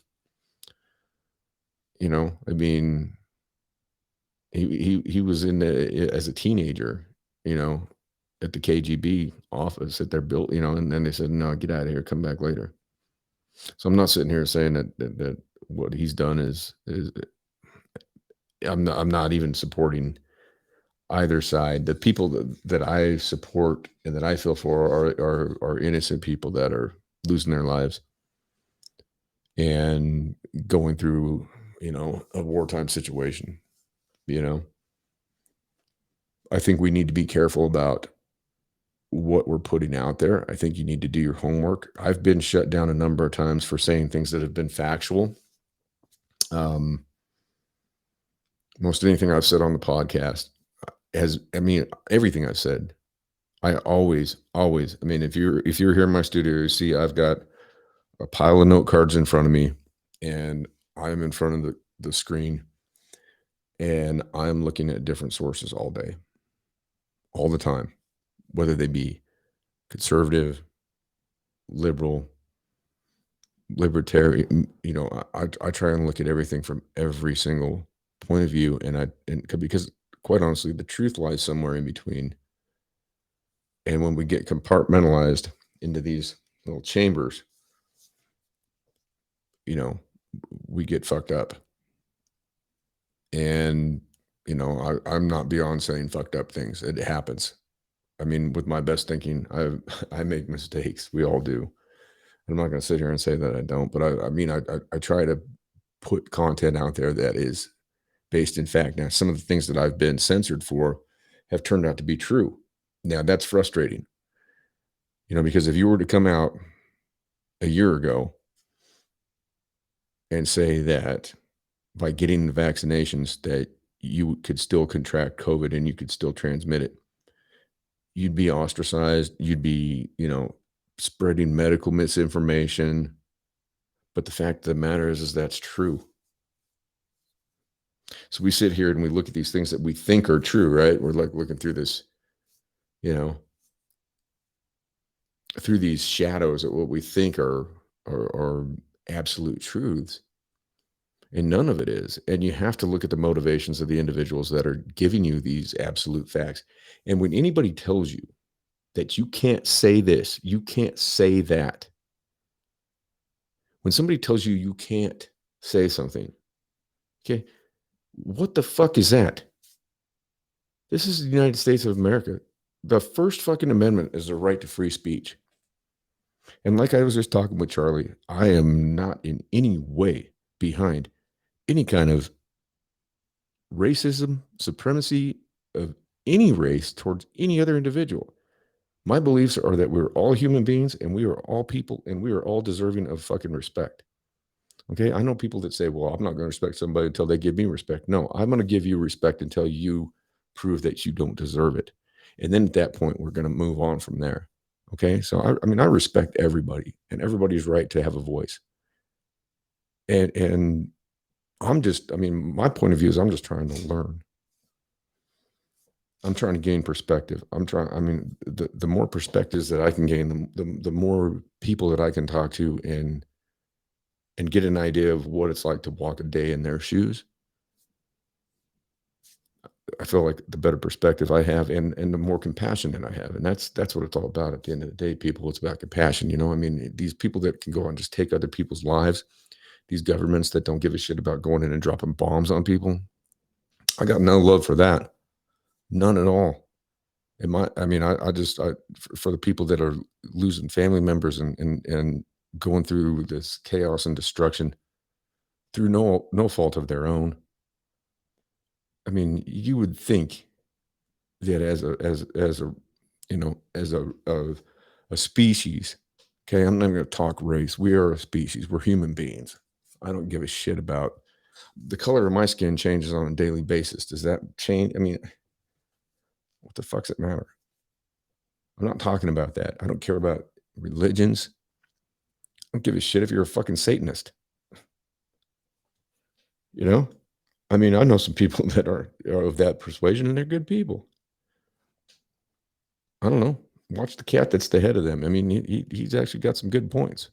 I mean, he was as a teenager, at the KGB office that they're built, and then they said, no, get out of here, come back later. So I'm not sitting here saying that what he's done is I'm not even supporting either side. The people that I support and that I feel for are innocent people that are losing their lives and going through, a wartime situation. I think we need to be careful about what we're putting out there. I think you need to do your homework. I've been shut down a number of times for saying things that have been factual. Most anything I've said on the podcast everything I've said, I always, if you're here in my studio, you see I've got a pile of note cards in front of me, and I'm in front of the screen, and I'm looking at different sources all day, all the time, whether they be conservative, liberal, libertarian. I try and look at everything from every single point of view, and because quite honestly, the truth lies somewhere in between. And when we get compartmentalized into these little chambers, we get fucked up. And, I'm not beyond saying fucked up things. It happens. I mean, with my best thinking, I make mistakes. We all do. I'm not going to sit here and say that I don't, but I try to put content out there that is based in fact. Now, some of the things that I've been censored for have turned out to be true. Now, that's frustrating, because if you were to come out a year ago and say that by getting the vaccinations that you could still contract COVID and you could still transmit it, you'd be ostracized. You'd be, spreading medical misinformation. But the fact of the matter is that's true. So we sit here and we look at these things that we think are true, right? We're like looking through this, through these shadows at what we think are absolute truths. And none of it is. And you have to look at the motivations of the individuals that are giving you these absolute facts. And when anybody tells you that you can't say this, you can't say that. When somebody tells you can't say something, okay, what the fuck is that? This is the United States of America. The first fucking amendment is the right to free speech. And like I was just talking with Charlie, I am not in any way behind any kind of racism, supremacy of any race towards any other individual. My beliefs are that we're all human beings and we are all people and we are all deserving of fucking respect. Okay. I know people that say, well, I'm not going to respect somebody until they give me respect. No, I'm going to give you respect until you prove that you don't deserve it. And then at that point, we're going to move on from there. Okay. So, I respect everybody and everybody's right to have a voice. And I'm just, my point of view is I'm just trying to learn. I'm trying to gain perspective. I mean, the more perspectives that I can gain, the more people that I can talk to and get an idea of what it's like to walk a day in their shoes. I feel like the better perspective I have and the more compassion that I have. And that's what it's all about at the end of the day, people. It's about compassion. You know, I mean, these people that can go and just take other people's lives, these governments that don't give a shit about going in and dropping bombs on people. I got no love for that. None at all. I mean, I just for the people that are losing family members and going through this chaos and destruction through no fault of their own. I mean, you would think that as a you know as a species, okay, I'm not going to talk race. We are a species. We're human beings. I don't give a shit about the color of my skin changes on a daily basis. Does that change? I mean, what the fuck's it matter? I'm not talking about that. I don't care about religions. I don't give a shit if you're a fucking Satanist. You know? I mean, I know some people that are of that persuasion and they're good people. I don't know. Watch the cat that's the head of them. I mean, he's actually got some good points.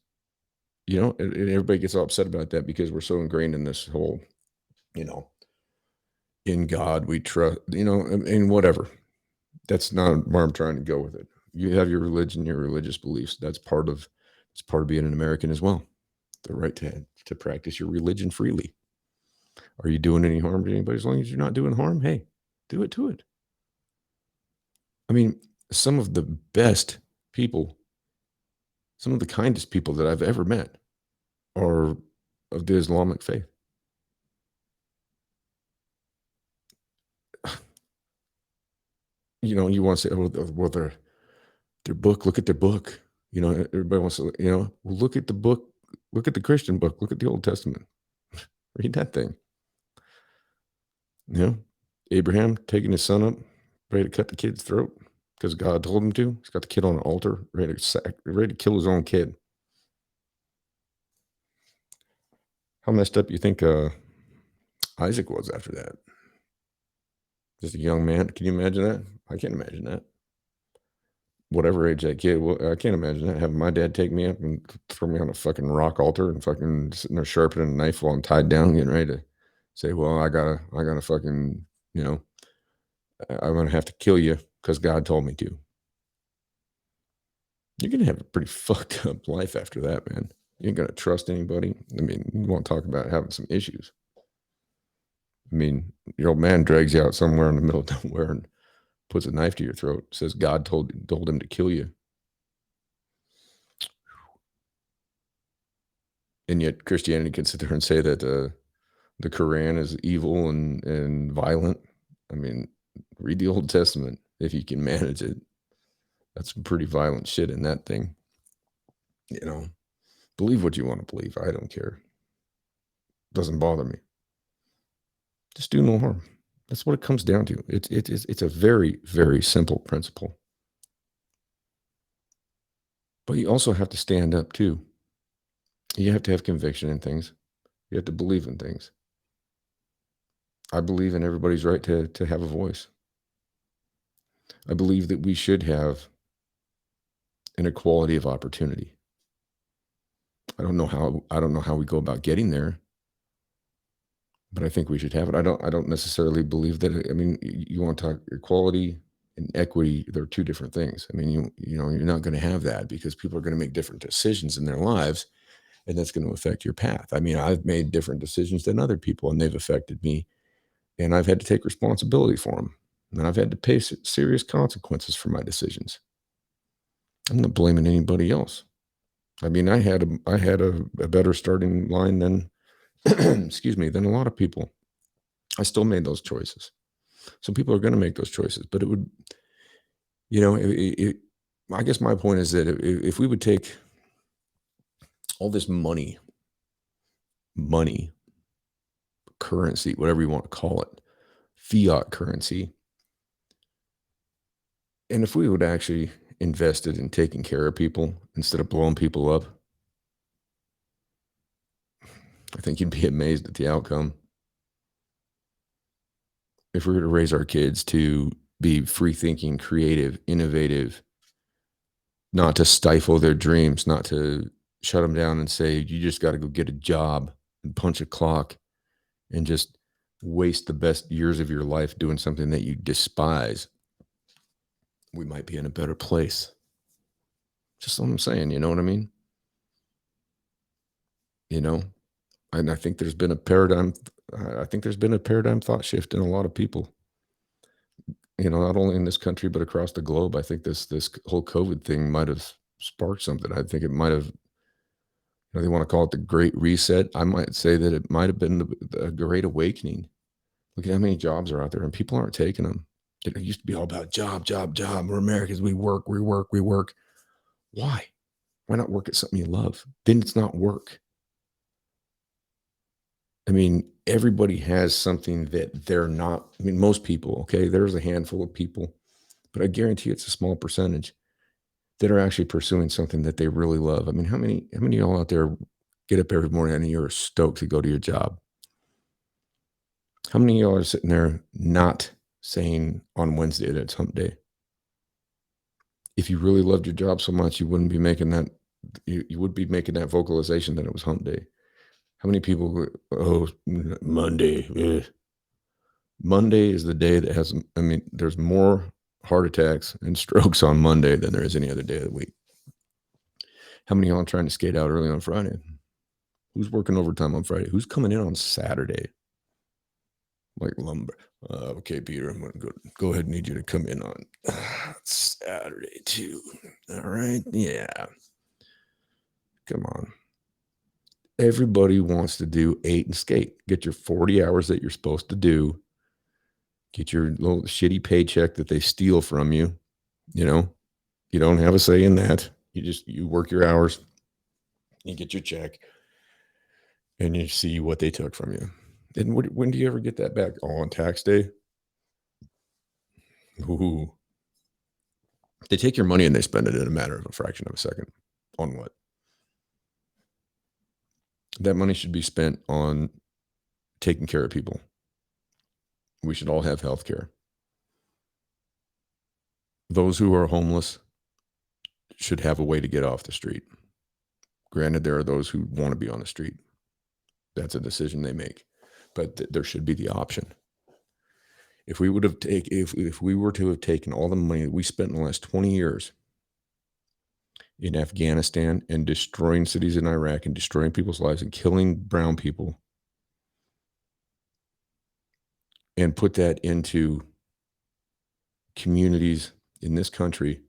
You know, and everybody gets all upset about that because we're so ingrained in this whole, you know, in God we trust, you know, and whatever. That's not where I'm trying to go with it. You have your religion, your religious beliefs. It's part of being an American as well. The right to practice your religion freely. Are you doing any harm to anybody? As long as you're not doing harm, hey, do it to it. I mean, some of the best people, some of the kindest people that I've ever met are of the Islamic faith. You know, you want to say, oh, well, their book, look at their book. You know, everybody wants to, you know, well, look at the book, look at the Christian book, look at the Old Testament. Read that thing. You know, Abraham taking his son up, ready to cut the kid's throat because God told him to. He's got the kid on an altar, ready to kill his own kid. How messed up you think Isaac was after that? Just a young man. Can you imagine that? I can't imagine that. Whatever age that kid, well, I can't imagine that. Having my dad take me up and throw me on a fucking rock altar and fucking sitting there sharpening a knife while I'm tied down, getting ready to say, well, I gotta fucking, you know, I'm gonna have to kill you because God told me to. You're gonna have a pretty fucked up life after that, man. You ain't gonna trust anybody. I mean, you want to talk about having some issues. I mean, your old man drags you out somewhere in the middle of nowhere and puts a knife to your throat, says God told him to kill you. And yet Christianity can sit there and say that the Quran is evil and violent. I mean, read the Old Testament if you can manage it. That's some pretty violent shit in that thing. You know, believe what you want to believe. I don't care. Doesn't bother me. Just do no harm. That's what it comes down to. It's a very, very simple principle. But you also have to stand up too. You have to have conviction in things. You have to believe in things. I believe in everybody's right to have a voice. I believe that we should have an equality of opportunity. I don't know how we go about getting there, but I think we should have it. I don't necessarily believe that. I mean, you want to talk equality and equity, they're two different things. I mean, you know, you're not going to have that because people are going to make different decisions in their lives, and that's going to affect your path. I mean, I've made different decisions than other people, and they've affected me, and I've had to take responsibility for them, and I've had to pay serious consequences for my decisions. I'm not blaming anybody else. I mean, I had a better starting line than excuse me, than a lot of people. I still made those choices. Some people are going to make those choices, but it would, you know, I guess my point is that if we would take all this money, currency, whatever you want to call it, fiat currency, and if we would actually invest it in taking care of people instead of blowing people up, I think you'd be amazed at the outcome. If we were to raise our kids to be free thinking, creative, innovative, not to stifle their dreams, not to shut them down and say, you just got to go get a job and punch a clock and just waste the best years of your life doing something that you despise. We might be in a better place. Just what I'm saying, you know what I mean? You know, and I think there's been a paradigm thought shift in a lot of people. You know, not only in this country but across the globe. I think this whole COVID thing might have sparked something. I think it might have. They want to call it the Great Reset. I might say that it might have been the Great Awakening. Look at how many jobs are out there, and people aren't taking them. It used to be all about job, job, job. We're Americans. We work, we work, we work. Why? Why not work at something you love? Then it's not work. I mean, everybody has something that they're not. I mean, most people, okay, there's a handful of people, but I guarantee it's a small percentage that are actually pursuing something that they really love. I mean, how many of y'all out there get up every morning and you're stoked to go to your job? How many of y'all are sitting there not saying on Wednesday that it's hump day? If you really loved your job so much, you wouldn't be making that. You would be making that vocalization that it was hump day. How many people? Oh, Monday. Ugh. Monday is the day that has. I mean, there's more heart attacks and strokes on Monday than there is any other day of the week. How many of y'all are trying to skate out early on Friday? Who's working overtime on Friday? Who's coming in on Saturday? Like lumber. Okay, Peter, I'm going to go ahead and need you to come in on Saturday too. All right. Yeah. Come on. Everybody wants to do 8 and skate. Get your 40 hours that you're supposed to do. Get your little shitty paycheck that they steal from you. You know, you don't have a say in that. You work your hours. You get your check. And you see what they took from you. And when do you ever get that back? Oh, on tax day? Ooh. They take your money and they spend it in a matter of a fraction of a second. On what? That money should be spent on taking care of people. We should all have health care. Those who are homeless should have a way to get off the street. Granted, there are those who want to be on the street. That's a decision they make. But there should be the option. If we were to have taken all the money that we spent in the last 20 years in Afghanistan and destroying cities in Iraq and destroying people's lives and killing brown people and put that into communities in this country,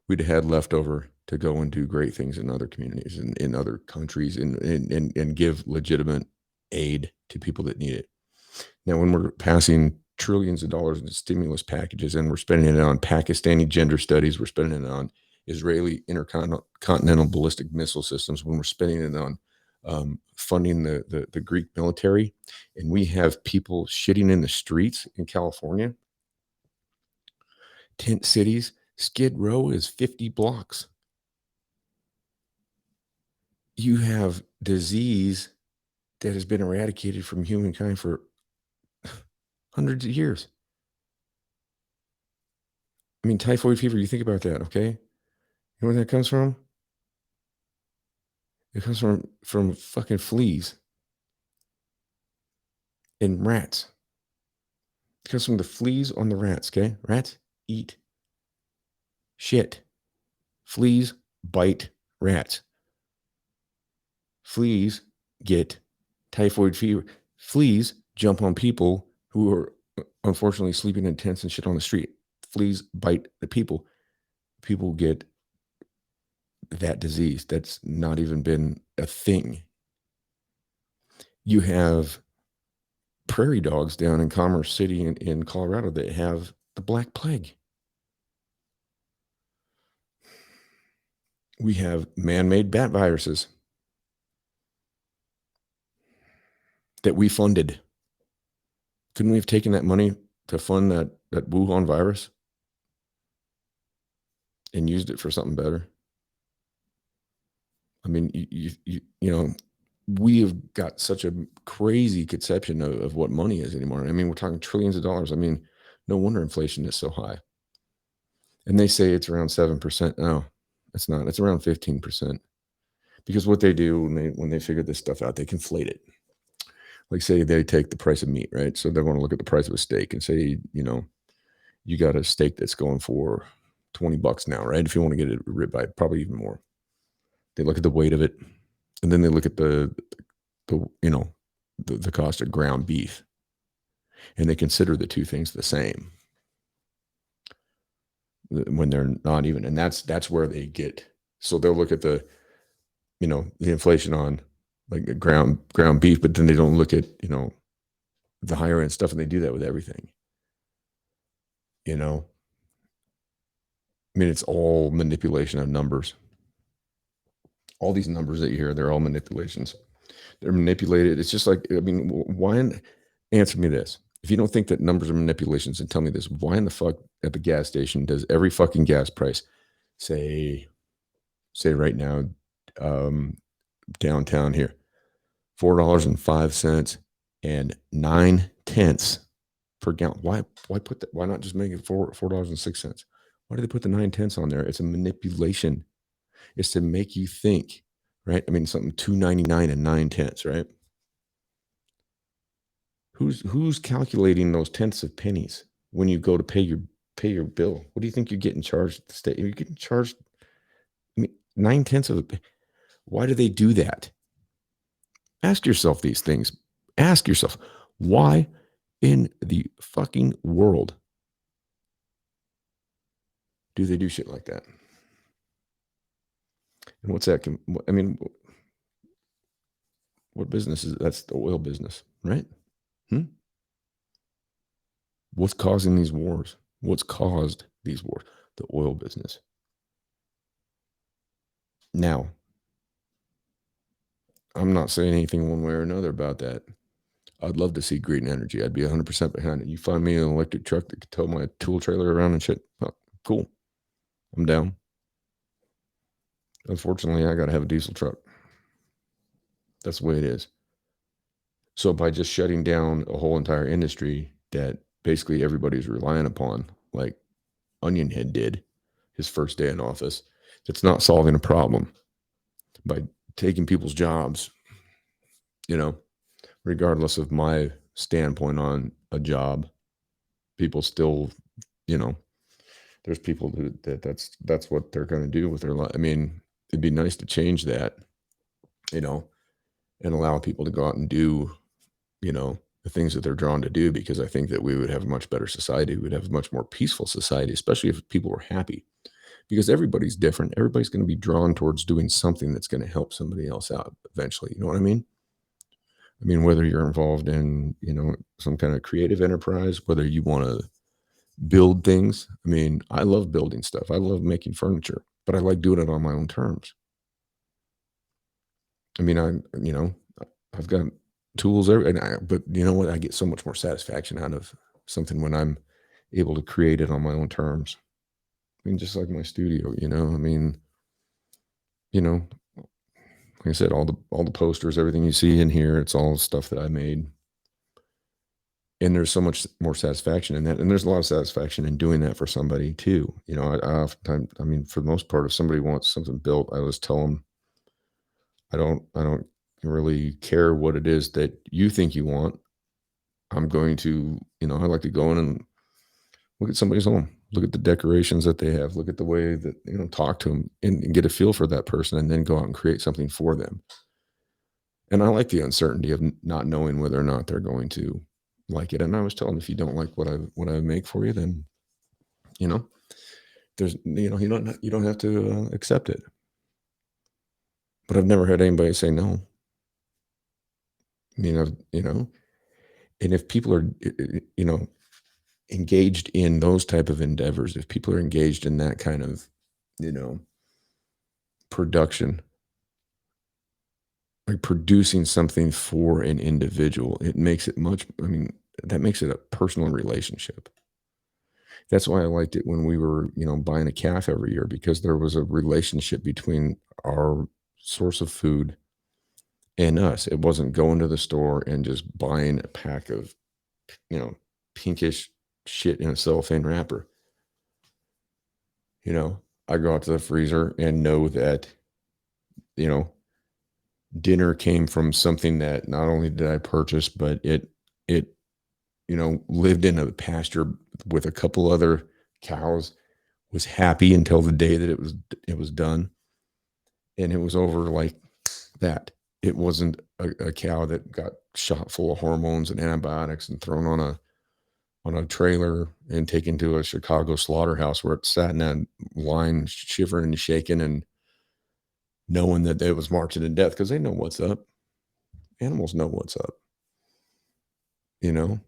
we'd have had leftover to go and do great things in other communities and in other countries and give legitimate aid to people that need it. Now, when we're passing trillions of dollars in stimulus packages and we're spending it on Pakistani gender studies, we're spending it on Israeli intercontinental ballistic missile systems, when we're spending it on funding the Greek military, and we have people shitting in the streets in California, tent cities, Skid Row is 50 blocks. You have disease that has been eradicated from humankind for hundreds of years. I mean, typhoid fever, you think about that, okay? You know where that comes from? It comes from fucking fleas and rats. It comes from the fleas on the rats, okay? Rats eat shit. Fleas bite rats. Fleas get typhoid fever. Fleas jump on people who are unfortunately sleeping in tents and shit on the street. Fleas bite the people. People get that disease. That's not even been a thing. You have prairie dogs down in Commerce City in Colorado that have the Black Plague. We have man-made bat viruses that we funded. Couldn't we have taken that money to fund that Wuhan virus and used it for something better? I mean, you know, we have got such a crazy conception of what money is anymore. I mean, we're talking trillions of dollars. I mean, No wonder inflation is so high. And they say it's around 7%. No, it's not. It's around 15%. Because what they do when they figure this stuff out, they conflate it. Like say they take the price of meat, right? So they're going to look at the price of a steak and say, you got a steak that's going for $20 now, right? If you want to get it ribeye, probably even more. They look at the weight of it, and then they look at the cost of ground beef, and they consider the two things the same when they're not even. And that's where they get. So they'll look at the inflation on like the ground beef, but then they don't look at the higher end stuff, and they do that with everything. I mean, it's all manipulation of numbers. All these numbers that you hear, they're all manipulations. They're manipulated. It's just like, I mean, why? Answer me this. If you don't think that numbers are manipulations, then tell me this. Why in the fuck at the gas station does every fucking gas price say right now, downtown here, $4.05 and 9/10 per gallon? Why put that? Why not just make it $4.06? Why do they put the 9/10 on there? It's a manipulation. It's to make you think, right? I mean, something $2.99 and 9/10, right? Who's calculating those tenths of pennies when you go to pay your bill? What do you think you're getting charged at the state? You're getting charged, I mean, 9/10 of a. Why do they do that? Ask yourself these things. Ask yourself, why in the fucking world do they do shit like that? And what's that? I mean, what business is that's the oil business, right? What's causing these wars? What's caused these wars? The oil business. Now, I'm not saying anything one way or another about that. I'd love to see green energy. I'd be 100% behind it. You find me an electric truck that could tow my tool trailer around and shit. Oh, cool. I'm down. Unfortunately, I got to have a diesel truck. That's the way it is. So by just shutting down a whole entire industry that basically everybody's relying upon, like Onion Head did his first day in office, that's not solving a problem. By taking people's jobs, regardless of my standpoint on a job, people still, there's people that's what they're going to do with their life. I mean, it'd be nice to change that, and allow people to go out and do, the things that they're drawn to do, because I think that we would have a much better society. We'd have a much more peaceful society, especially if people were happy, because everybody's different. Everybody's going to be drawn towards doing something that's going to help somebody else out eventually. You know what I mean? I mean, whether you're involved in, some kind of creative enterprise, whether you want to build things. I mean, I love building stuff. I love making furniture, but I like doing it on my own terms. I mean, I've got tools, but you know what? I get so much more satisfaction out of something when I'm able to create it on my own terms. I mean, just like my studio, I mean, like I said, all the posters, everything you see in here, it's all stuff that I made. And there's so much more satisfaction in that. And there's a lot of satisfaction in doing that for somebody too. I oftentimes, I mean, for the most part, if somebody wants something built, I always tell them, I don't really care what it is that you think you want. I'm going to, I like to go in and look at somebody's home, look at the decorations that they have, look at the way that, talk to them and get a feel for that person, and then go out and create something for them. And I like the uncertainty of not knowing whether or not they're going to like it. And I always tell them, if you don't like what I make for you, then, there's, you don't have to accept it. But I've never had anybody say no. I mean, and if people are, engaged in those type of endeavors, if people are engaged in that kind of, production, like producing something for an individual, it makes it that makes it a personal relationship. That's why I liked it when we were, buying a calf every year, because there was a relationship between our source of food and us. It wasn't going to the store and just buying a pack of, pinkish shit in a cellophane wrapper. You know, I go out to the freezer and know that, you know, dinner came from something that not only did I purchase, but it, you know, lived in a pasture with a couple other cows, was happy until the day that it was done. And it was over like that. It wasn't a cow that got shot full of hormones and antibiotics and thrown on a trailer and taken to a Chicago slaughterhouse where it sat in that line shivering and shaking and knowing that it was marching to death, because they know what's up. Animals know what's up, you know?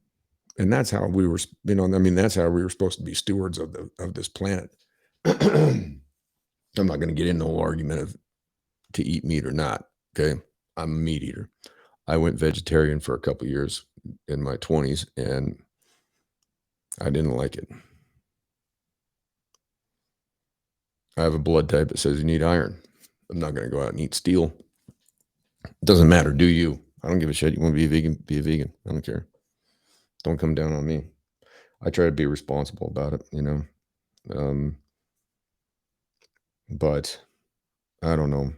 And that's how we were, you know, I mean, that's how we were supposed to be stewards of this planet. I'm not going to get into the whole argument of to eat meat or not. Okay. I'm a meat eater. I went vegetarian for a couple years in my 20s and I didn't like it. I have a blood type that says you need iron. I'm not going to go out and eat steel. It doesn't matter. Do you? I don't give a shit. You want to be a vegan? Be a vegan. I don't care. Don't come down on me. I try to be responsible about it, you know. But I don't know.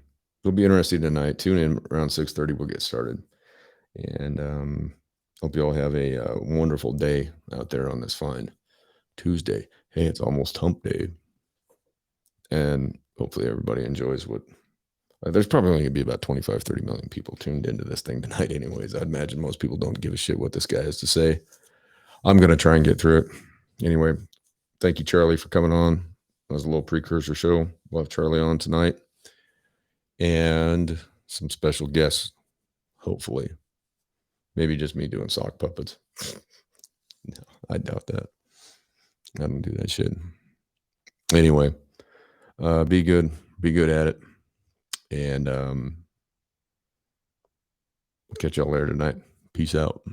It'll be interesting tonight. Tune in around 6:30. We'll get started. And hope you all have a wonderful day out there on this fine Tuesday. Hey, it's almost hump day. And hopefully everybody enjoys what there's probably only going to be about 25, 30 million people tuned into this thing tonight anyways. I'd imagine most people don't give a shit what this guy has to say. I'm going to try and get through it. Anyway, thank you, Charlie, for coming on. That was a little precursor show. We'll have Charlie on tonight. And some special guests, hopefully. Maybe just me doing sock puppets. No, I doubt that. I don't do that shit. Anyway, be good. Be good at it. And we'll catch y'all later tonight. Peace out.